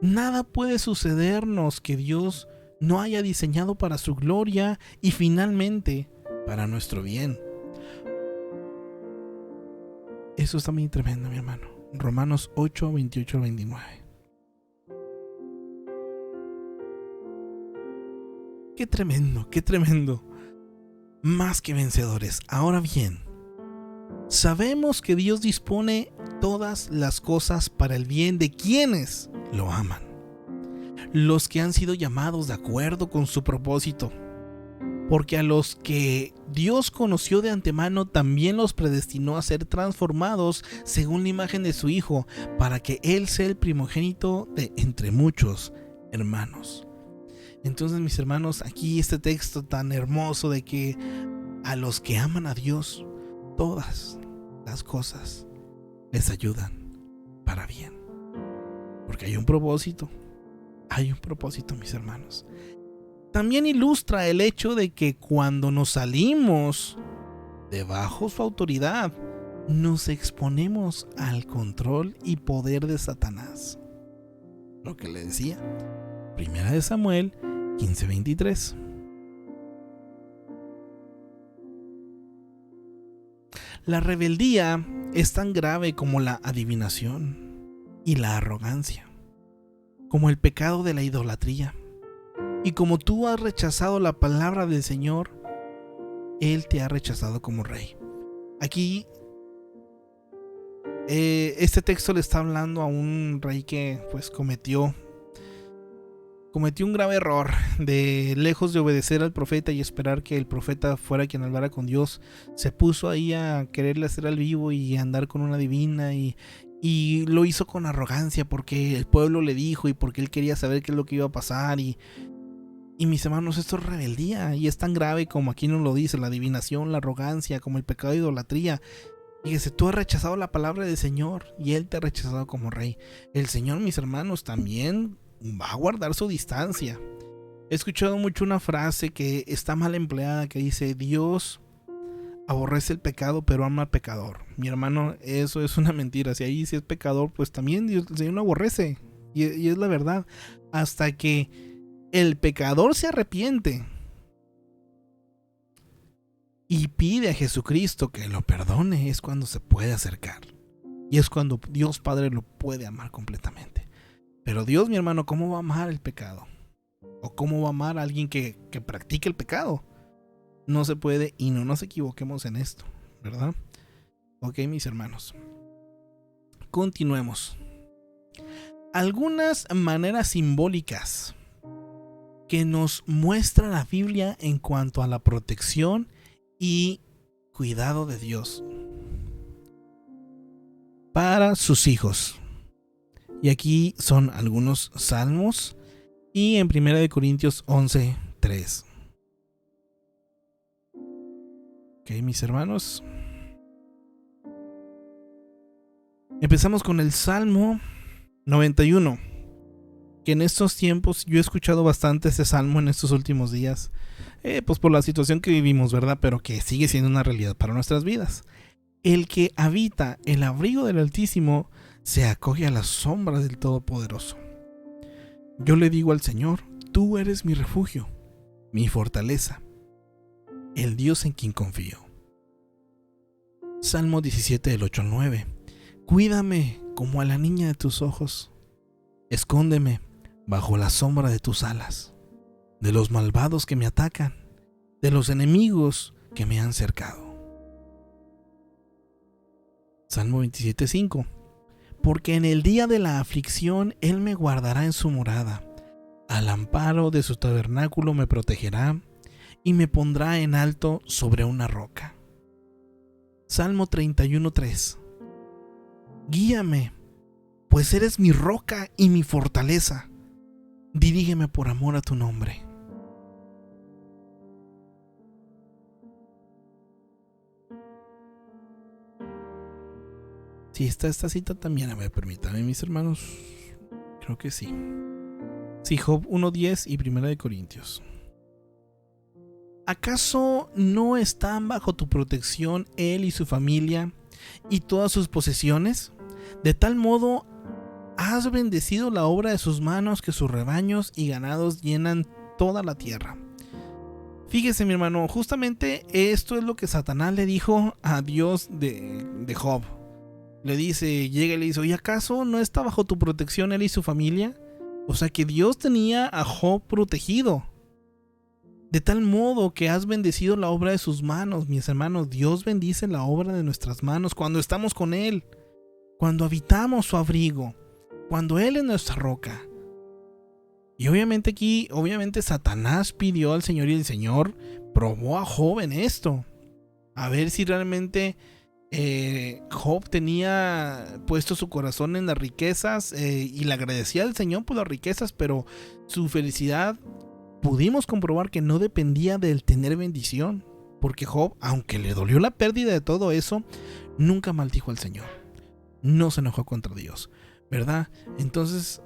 Speaker 1: Nada puede sucedernos que Dios no haya diseñado para su gloria y finalmente para nuestro bien. Eso está muy tremendo, mi hermano. Romanos 8, 28 al 29. Qué tremendo, qué tremendo. Más que vencedores. Ahora bien, sabemos que Dios dispone todas las cosas para el bien de quienes lo aman, los que han sido llamados de acuerdo con su propósito. Porque a los que Dios conoció de antemano también los predestinó a ser transformados según la imagen de su Hijo, para que Él sea el primogénito de entre muchos hermanos. Entonces, mis hermanos, aquí este texto tan hermoso de que a los que aman a Dios, todas las cosas les ayudan para bien. Porque hay un propósito, mis hermanos. También ilustra el hecho de que cuando nos salimos de bajo su autoridad, nos exponemos al control y poder de Satanás. Lo que le decía, 1 Samuel 15:23. La rebeldía es tan grave como la adivinación y la arrogancia, como el pecado de la idolatría. Y como tú has rechazado la palabra del Señor, Él te ha rechazado como rey. Aquí este texto le está hablando a un rey que pues cometió un grave error de, lejos de obedecer al profeta y esperar que el profeta fuera quien hablara con Dios, se puso ahí a quererle hacer al vivo y andar con una divina, y lo hizo con arrogancia porque el pueblo le dijo y porque él quería saber qué es lo que iba a pasar. Y mis hermanos, esto es rebeldía, y es tan grave como aquí nos lo dice, la adivinación, la arrogancia, como el pecado de idolatría. Fíjese, tú has rechazado la palabra del Señor y Él te ha rechazado como rey. El Señor, mis hermanos, también va a guardar su distancia. He escuchado mucho una frase que está mal empleada, que dice: Dios aborrece el pecado pero ama al pecador. Mi hermano, eso es una mentira. Si ahí sí es pecador, pues también Dios, el Señor lo aborrece, y es la verdad. Hasta que el pecador se arrepiente y pide a Jesucristo que lo perdone, es cuando se puede acercar. Y es cuando Dios Padre lo puede amar completamente. Pero Dios, mi hermano, ¿cómo va a amar el pecado? ¿O cómo va a amar a alguien que practique el pecado? No se puede, y no nos equivoquemos en esto, ¿verdad? Ok, mis hermanos. Continuemos. Algunas maneras simbólicas que nos muestra la Biblia en cuanto a la protección y cuidado de Dios para sus hijos. Y aquí son algunos salmos y en 1 Corintios 11:3. Ok, mis hermanos. Empezamos con el Salmo 91. Que en estos tiempos yo he escuchado bastante este salmo en estos últimos días. Pues por la situación que vivimos, ¿verdad? Pero que sigue siendo una realidad para nuestras vidas. El que habita el abrigo del Altísimo se acoge a las sombras del Todopoderoso. Yo le digo al Señor, tú eres mi refugio, mi fortaleza, el Dios en quien confío. Salmo 17 del 8 al 9. Cuídame como a la niña de tus ojos. Escóndeme bajo la sombra de tus alas, de los malvados que me atacan, de los enemigos que me han cercado. Salmo 27:5. Porque en el día de la aflicción Él me guardará en su morada, al amparo de su tabernáculo me protegerá y me pondrá en alto sobre una roca. Salmo 31:3. Guíame, pues eres mi roca y mi fortaleza. Dirígeme por amor a tu nombre. Si está esta cita también, a ver, permítanme, mis hermanos. Creo que sí. Sí, Job 1:10 y 1 Corintios. ¿Acaso no están bajo tu protección él y su familia y todas sus posesiones? De tal modo has bendecido la obra de sus manos, que sus rebaños y ganados llenan toda la tierra. Fíjese, mi hermano, justamente esto es lo que Satanás le dijo a Dios de Job. Le dice, llega y le dice, ¿y acaso no está bajo tu protección él y su familia? O sea que Dios tenía a Job protegido. De tal modo que has bendecido la obra de sus manos, mis hermanos. Dios bendice la obra de nuestras manos cuando estamos con Él, cuando habitamos su abrigo, cuando Él es nuestra roca. Y obviamente aquí, Satanás pidió al Señor y el Señor probó a Job en esto. A ver si realmente Job tenía puesto su corazón en las riquezas y le agradecía al Señor por las riquezas, pero su felicidad pudimos comprobar que no dependía del tener bendición, porque Job, aunque le dolió la pérdida de todo eso, nunca maldijo al Señor, no se enojó contra Dios, ¿verdad? Entonces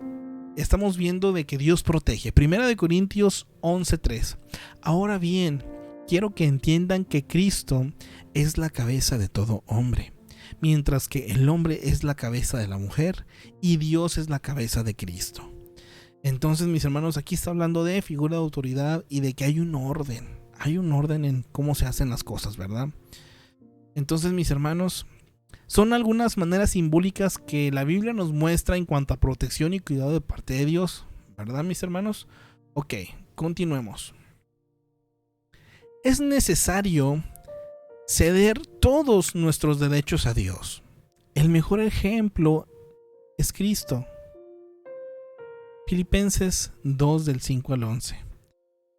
Speaker 1: estamos viendo de que Dios protege. 1 Corintios 11:3. Ahora bien, quiero que entiendan que Cristo es la cabeza de todo hombre, mientras que el hombre es la cabeza de la mujer y Dios es la cabeza de Cristo. Entonces, mis hermanos, aquí está hablando de figura de autoridad y de que hay un orden en cómo se hacen las cosas, ¿verdad? Entonces, mis hermanos, son algunas maneras simbólicas que la Biblia nos muestra en cuanto a protección y cuidado de parte de Dios, ¿verdad, mis hermanos? Ok, continuemos. Es necesario ceder todos nuestros derechos a Dios. El mejor ejemplo es Cristo. Filipenses 2 del 5 al 11.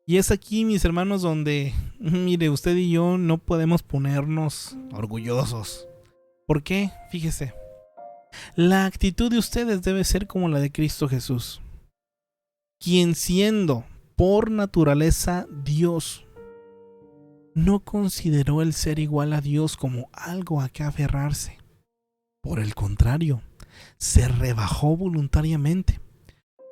Speaker 1: Y es aquí, mis hermanos, donde, mire, usted y yo no podemos ponernos orgullosos. ¿Por qué? Fíjese. La actitud de ustedes debe ser como la de Cristo Jesús, quien siendo por naturaleza Dios, no consideró el ser igual a Dios como algo a que aferrarse. Por el contrario, se rebajó voluntariamente,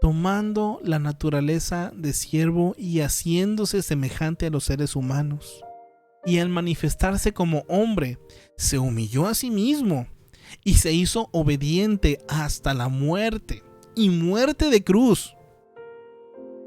Speaker 1: tomando la naturaleza de siervo y haciéndose semejante a los seres humanos. Y al manifestarse como hombre, se humilló a sí mismo y se hizo obediente hasta la muerte, y muerte de cruz.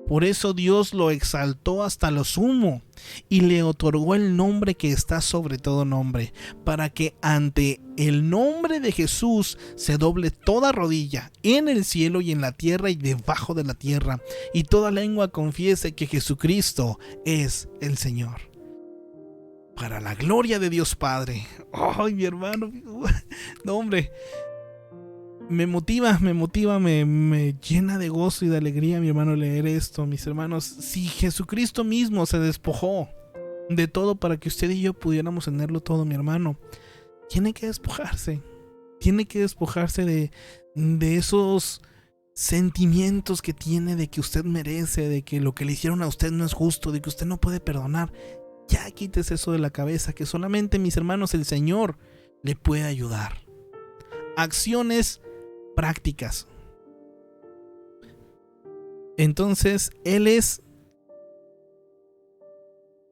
Speaker 1: Por eso Dios lo exaltó hasta lo sumo y le otorgó el nombre que está sobre todo nombre, para que ante el nombre de Jesús se doble toda rodilla en el cielo y en la tierra y debajo de la tierra, y toda lengua confiese que Jesucristo es el Señor, para la gloria de Dios Padre. ¡Ay, mi hermano! No, hombre. Me motiva, me llena de gozo y de alegría, mi hermano, leer esto, mis hermanos. Si Jesucristo mismo se despojó de todo para que usted y yo pudiéramos tenerlo todo, mi hermano, tiene que despojarse de esos sentimientos que tiene de que usted merece, de que lo que le hicieron a usted no es justo, de que usted no puede perdonar. Ya quítese eso de la cabeza, que solamente, mis hermanos, el Señor le puede ayudar. Acciones prácticas. Entonces, Él es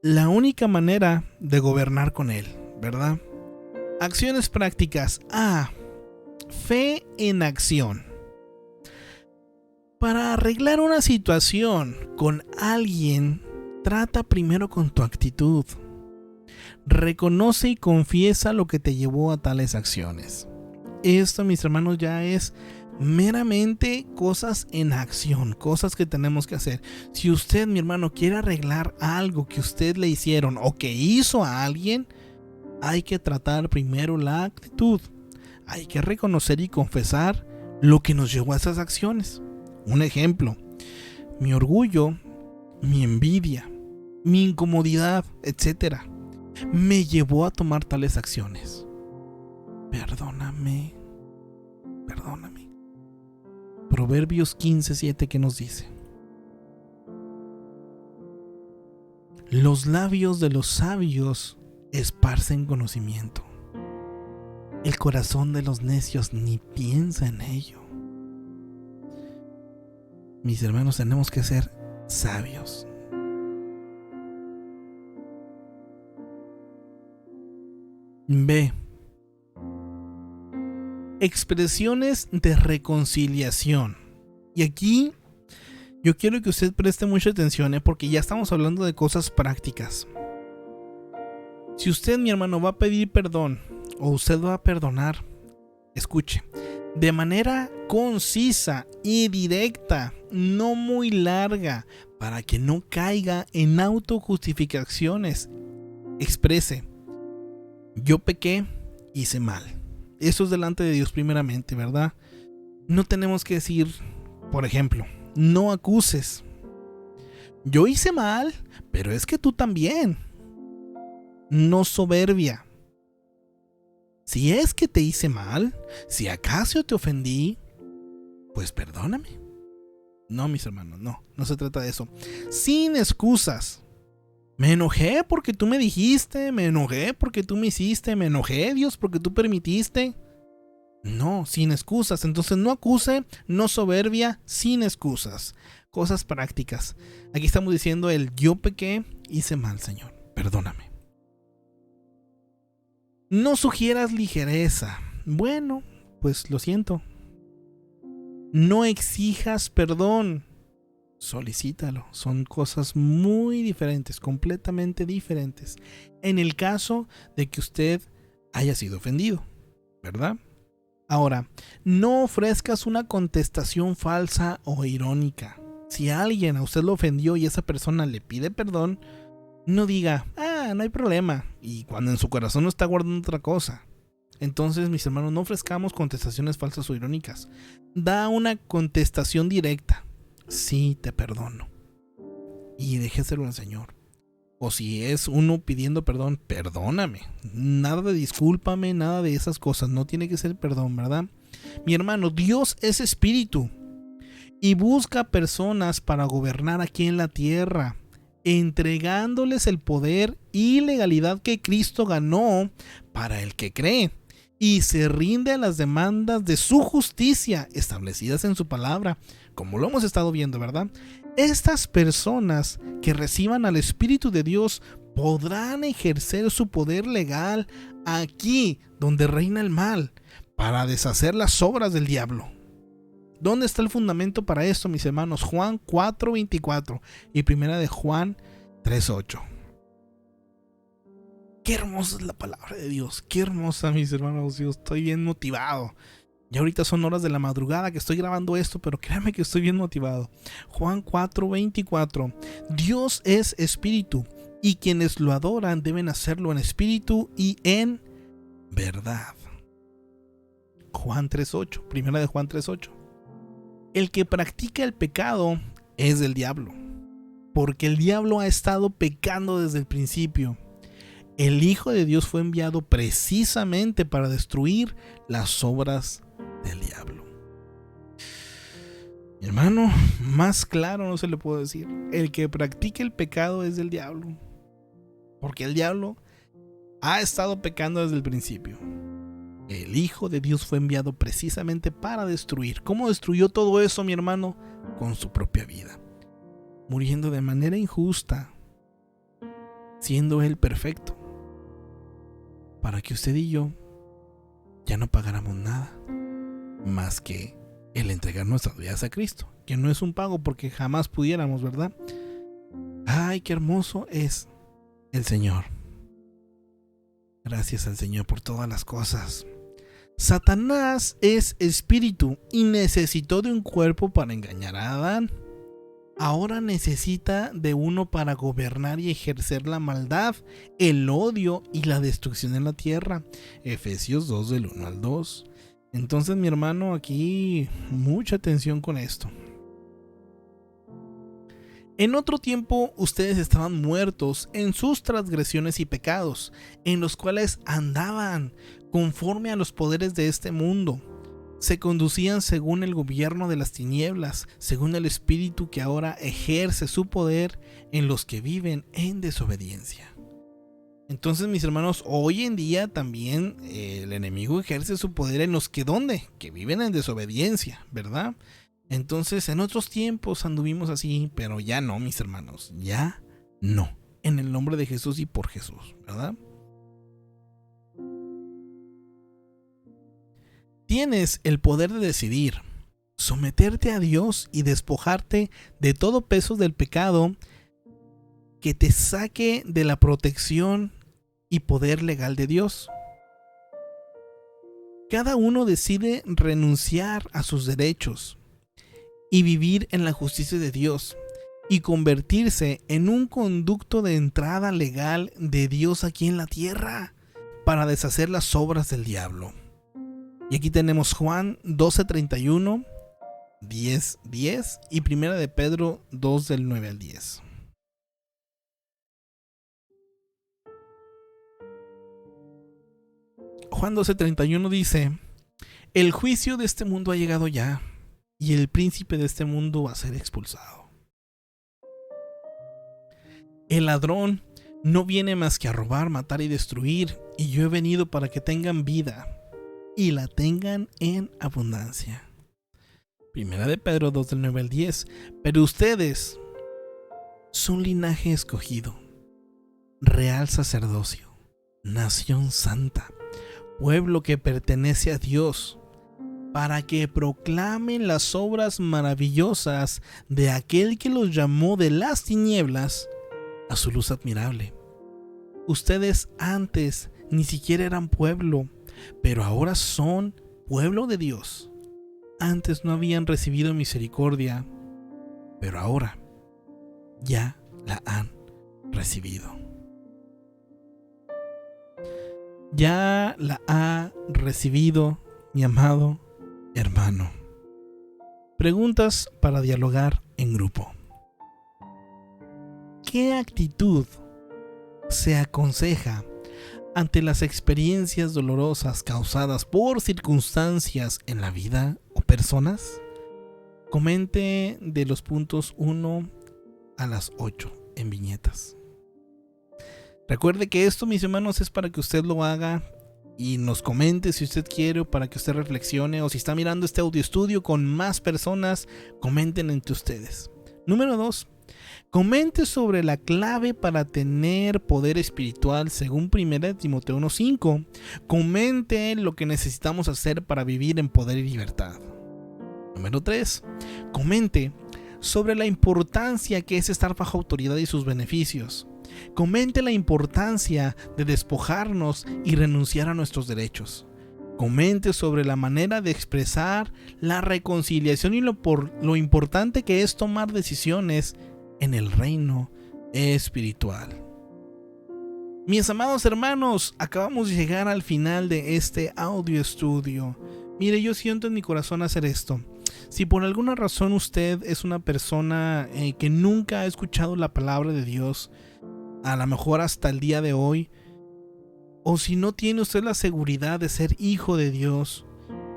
Speaker 1: la única manera de gobernar con Él, ¿verdad? Acciones prácticas. Fe en acción. Para arreglar una situación con alguien, trata primero con tu actitud. Reconoce y confiesa lo que te llevó a tales acciones. Esto, mis hermanos, ya es meramente cosas en acción, cosas que tenemos que hacer. Si usted, mi hermano, quiere arreglar algo que usted le hicieron o que hizo a alguien, hay que tratar primero la actitud. Hay que reconocer y confesar lo que nos llevó a esas acciones. Un ejemplo: mi orgullo, mi envidia, mi incomodidad, etcétera, me llevó a tomar tales acciones. Perdóname. Proverbios 15:7, ¿qué nos dice? Los labios de los sabios esparcen conocimiento. El corazón de los necios ni piensa en ello. Mis hermanos, tenemos que ser sabios. B. Expresiones de reconciliación. Y aquí yo quiero que usted preste mucha atención, porque ya estamos hablando de cosas prácticas. Si usted, mi hermano, va a pedir perdón o usted va a perdonar, escuche, de manera concisa y directa, no muy larga, para que no caiga en autojustificaciones. Exprese: yo pequé, hice mal. Eso es delante de Dios primeramente, ¿verdad? No tenemos que decir, por ejemplo, no acuses. Yo hice mal, pero es que tú también. No soberbia. Si es que te hice mal, si acaso te ofendí, pues perdóname. No, mis hermanos, no se trata de eso. Sin excusas. Me enojé porque tú me dijiste, me enojé porque tú me hiciste, me enojé, Dios, porque tú permitiste. No, sin excusas. Entonces no acuse, no soberbia, sin excusas. Cosas prácticas. Aquí estamos diciendo el yo pequé, hice mal, Señor, perdóname. No sugieras ligereza. Bueno, pues lo siento. No exijas perdón. Solicítalo. Son cosas muy diferentes, completamente diferentes, en el caso de que usted haya sido ofendido, ¿verdad? Ahora, no ofrezcas una contestación falsa o irónica. Si alguien a usted lo ofendió y esa persona le pide perdón, no diga, no hay problema, y cuando en su corazón no está guardando otra cosa. Entonces, mis hermanos, no ofrezcamos contestaciones falsas o irónicas. Da una contestación directa. Sí, te perdono. Y déjeselo al Señor. O si es uno pidiendo perdón, perdóname. Nada de discúlpame, nada de esas cosas. No tiene que ser perdón, ¿verdad? Mi hermano, Dios es espíritu y busca personas para gobernar aquí en la tierra, entregándoles el poder y legalidad que Cristo ganó para el que cree y se rinde a las demandas de su justicia establecidas en su palabra, como lo hemos estado viendo, ¿verdad? Estas personas que reciban al Espíritu de Dios podrán ejercer su poder legal aquí donde reina el mal para deshacer las obras del diablo. ¿Dónde está el fundamento para esto, mis hermanos? Juan 4:24 y primera de Juan 3:8. Qué hermosa es la palabra de Dios, qué hermosa, mis hermanos. Yo estoy bien motivado. Ya ahorita son horas de la madrugada que estoy grabando esto, pero créanme que estoy bien motivado. Juan 4:24. Dios es espíritu, y quienes lo adoran deben hacerlo en espíritu y en verdad. Juan 3:8, primera de Juan 3:8. El que practica el pecado es del diablo, porque el diablo ha estado pecando desde el principio. El Hijo de Dios fue enviado precisamente para destruir las obras del diablo. Mi hermano, más claro no se le puede decir. El que practica el pecado es del diablo, porque el diablo ha estado pecando desde el principio. El Hijo de Dios fue enviado precisamente para destruir. ¿Cómo destruyó todo eso, mi hermano? Con su propia vida, muriendo de manera injusta, siendo Él perfecto, para que usted y yo ya no pagáramos nada más que el entregar nuestras vidas a Cristo, que no es un pago porque jamás pudiéramos, ¿verdad? Ay, qué hermoso es el Señor. Gracias al Señor por todas las cosas. Satanás es espíritu y necesitó de un cuerpo para engañar a Adán. Ahora necesita de uno para gobernar y ejercer la maldad, el odio y la destrucción en la tierra. Efesios 2 del 1 al 2. Entonces, mi hermano, aquí mucha atención con esto. En otro tiempo ustedes estaban muertos en sus transgresiones y pecados, en los cuales andaban conforme a los poderes de este mundo. Se conducían según el gobierno de las tinieblas, según el espíritu que ahora ejerce su poder en los que viven en desobediencia. Entonces, mis hermanos, hoy en día también el enemigo ejerce su poder en los que ¿dónde? Que viven en desobediencia, ¿verdad? Entonces, en otros tiempos anduvimos así, pero ya no, mis hermanos, ya no. En el nombre de Jesús y por Jesús, ¿verdad? Tienes el poder de decidir, someterte a Dios y despojarte de todo peso del pecado que te saque de la protección y poder legal de Dios. Cada uno decide renunciar a sus derechos y vivir en la justicia de Dios y convertirse en un conducto de entrada legal de Dios aquí en la tierra para deshacer las obras del diablo. Y aquí tenemos Juan 12:31, 10:10 y primera de Pedro 2 del 9 al 10. Juan 12:31 dice: el juicio de este mundo ha llegado ya, y el príncipe de este mundo va a ser expulsado. El ladrón no viene más que a robar, matar y destruir, y yo he venido para que tengan vida y la tengan en abundancia. Primera de Pedro 2 del 9 al 10. Pero ustedes son linaje escogido, real sacerdocio, nación santa, pueblo que pertenece a Dios, para que proclamen las obras maravillosas de aquel que los llamó de las tinieblas a su luz admirable. Ustedes antes ni siquiera eran pueblo, pero ahora son pueblo de Dios. Antes no habían recibido misericordia, pero ahora ya la han recibido. Ya la ha recibido, mi amado hermano. Preguntas para dialogar en grupo. ¿Qué actitud se aconseja ante las experiencias dolorosas causadas por circunstancias en la vida o personas? Comente de los puntos 1 a las 8 en viñetas. Recuerde que esto, mis hermanos, es para que usted lo haga y nos comente si usted quiere, o para que usted reflexione, o si está mirando este audio estudio con más personas, comenten entre ustedes. Número 2. Comente sobre la clave para tener poder espiritual según 1 Timoteo 1:5. Comente lo que necesitamos hacer para vivir en poder y libertad. Número 3. Comente sobre la importancia que es estar bajo autoridad y sus beneficios. Comente la importancia de despojarnos y renunciar a nuestros derechos. Comente sobre la manera de expresar la reconciliación y lo importante que es tomar decisiones en el reino espiritual. Mis amados hermanos, acabamos de llegar al final de este audio estudio. Mire, yo siento en mi corazón hacer esto. Si por alguna razón usted es una persona que nunca ha escuchado la palabra de Dios, a lo mejor hasta el día de hoy, o si no tiene usted la seguridad de ser hijo de Dios,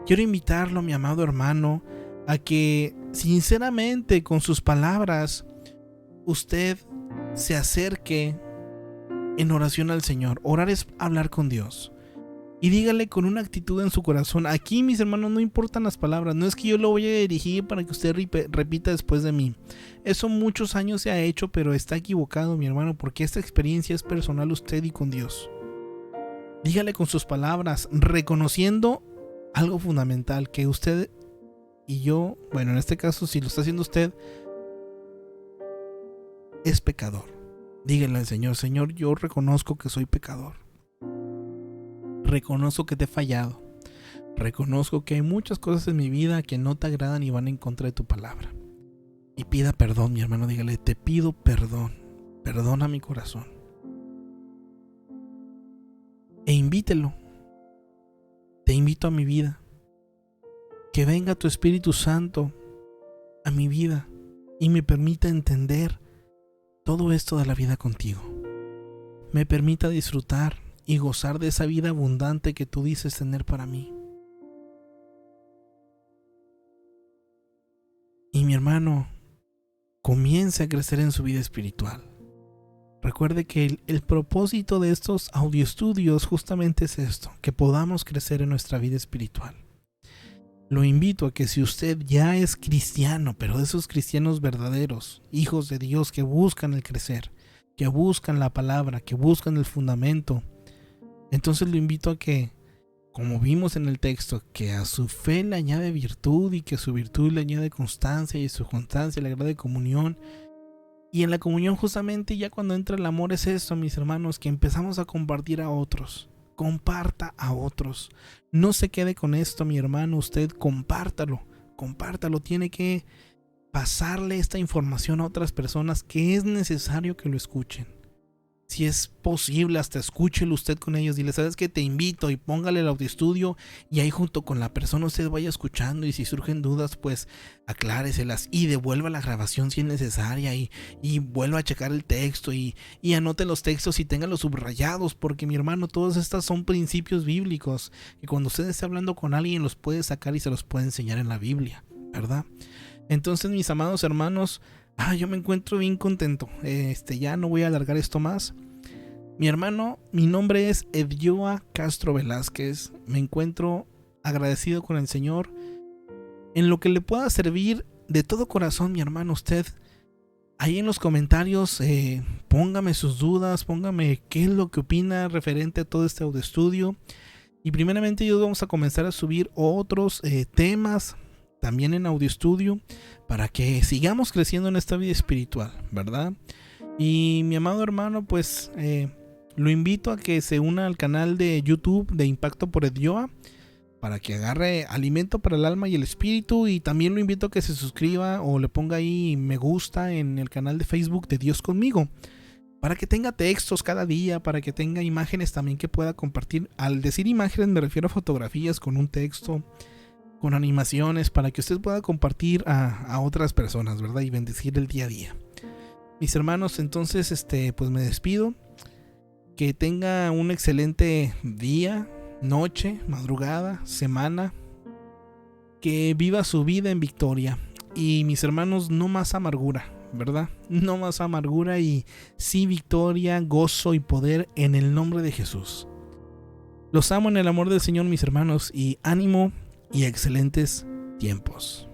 Speaker 1: quiero invitarlo, mi amado hermano, a que sinceramente con sus palabras usted se acerque en oración al Señor. Orar es hablar con Dios. Y dígale con una actitud en su corazón. Aquí, mis hermanos, no importan las palabras. No es que yo lo voy a dirigir para que usted repita después de mí. Eso muchos años se ha hecho, pero está equivocado, mi hermano, porque esta experiencia es personal usted y con Dios. Dígale con sus palabras, reconociendo algo fundamental, que usted y yo, bueno, en este caso, si lo está haciendo usted, es pecador. Dígale al Señor: Señor, yo reconozco que soy pecador. Reconozco que te he fallado. Reconozco que hay muchas cosas en mi vida que no te agradan y van en contra de tu palabra. Y pida perdón, mi hermano. Dígale: te pido perdón. Perdona mi corazón. E invítelo. Te invito a mi vida. Que venga tu Espíritu Santo a mi vida y me permita entender todo esto de la vida contigo. Me permita disfrutar y gozar de esa vida abundante que tú dices tener para mí. Y mi hermano, comience a crecer en su vida espiritual. Recuerde que el propósito de estos audioestudios justamente es esto, que podamos crecer en nuestra vida espiritual. Lo invito a que si usted ya es cristiano, pero de esos cristianos verdaderos, hijos de Dios que buscan el crecer, que buscan la palabra, que buscan el fundamento, entonces lo invito a que, como vimos en el texto, que a su fe le añade virtud y que a su virtud le añade constancia y a su constancia le agrade comunión. Y en la comunión justamente ya cuando entra el amor es esto, mis hermanos, que empezamos a compartir a otros. Comparta a otros. No se quede con esto, mi hermano. Usted compártalo. Tiene que pasarle esta información a otras personas que es necesario que lo escuchen. Si es posible, hasta escúchelo usted con ellos. Dile: ¿sabes qué? Te invito, y póngale el audioestudio y ahí junto con la persona usted vaya escuchando, y si surgen dudas, pues acláreselas y devuelva la grabación si es necesaria, y vuelva a checar el texto y anote los textos y téngalos subrayados, porque mi hermano, todos estos son principios bíblicos que cuando usted esté hablando con alguien los puede sacar y se los puede enseñar en la Biblia, ¿verdad? Entonces, mis amados hermanos, yo me encuentro bien contento. Ya no voy a alargar esto más. Mi hermano, mi nombre es Edioa Castro Velázquez. Me encuentro agradecido con el Señor. En lo que le pueda servir de todo corazón, mi hermano, usted ahí en los comentarios póngame sus dudas, póngame qué es lo que opina referente a todo este audioestudio. Y primeramente yo vamos a comenzar a subir otros temas también en audioestudio para que sigamos creciendo en esta vida espiritual, ¿verdad? Y mi amado hermano, pues lo invito a que se una al canal de YouTube de Impacto por Edioa para que agarre alimento para el alma y el espíritu, y también lo invito a que se suscriba o le ponga ahí me gusta en el canal de Facebook de Dios Conmigo, para que tenga textos cada día, para que tenga imágenes también que pueda compartir. Al decir imágenes me refiero a fotografías con un texto, con animaciones, para que usted pueda compartir a otras personas, ¿verdad? Y bendecir el día a día. Mis hermanos, entonces pues me despido. Que tenga un excelente día, noche, madrugada, semana. Que viva su vida en victoria. Y mis hermanos, no más amargura, ¿verdad? No más amargura, y sí victoria, gozo y poder en el nombre de Jesús. Los amo en el amor del Señor, mis hermanos, y ánimo y excelentes tiempos.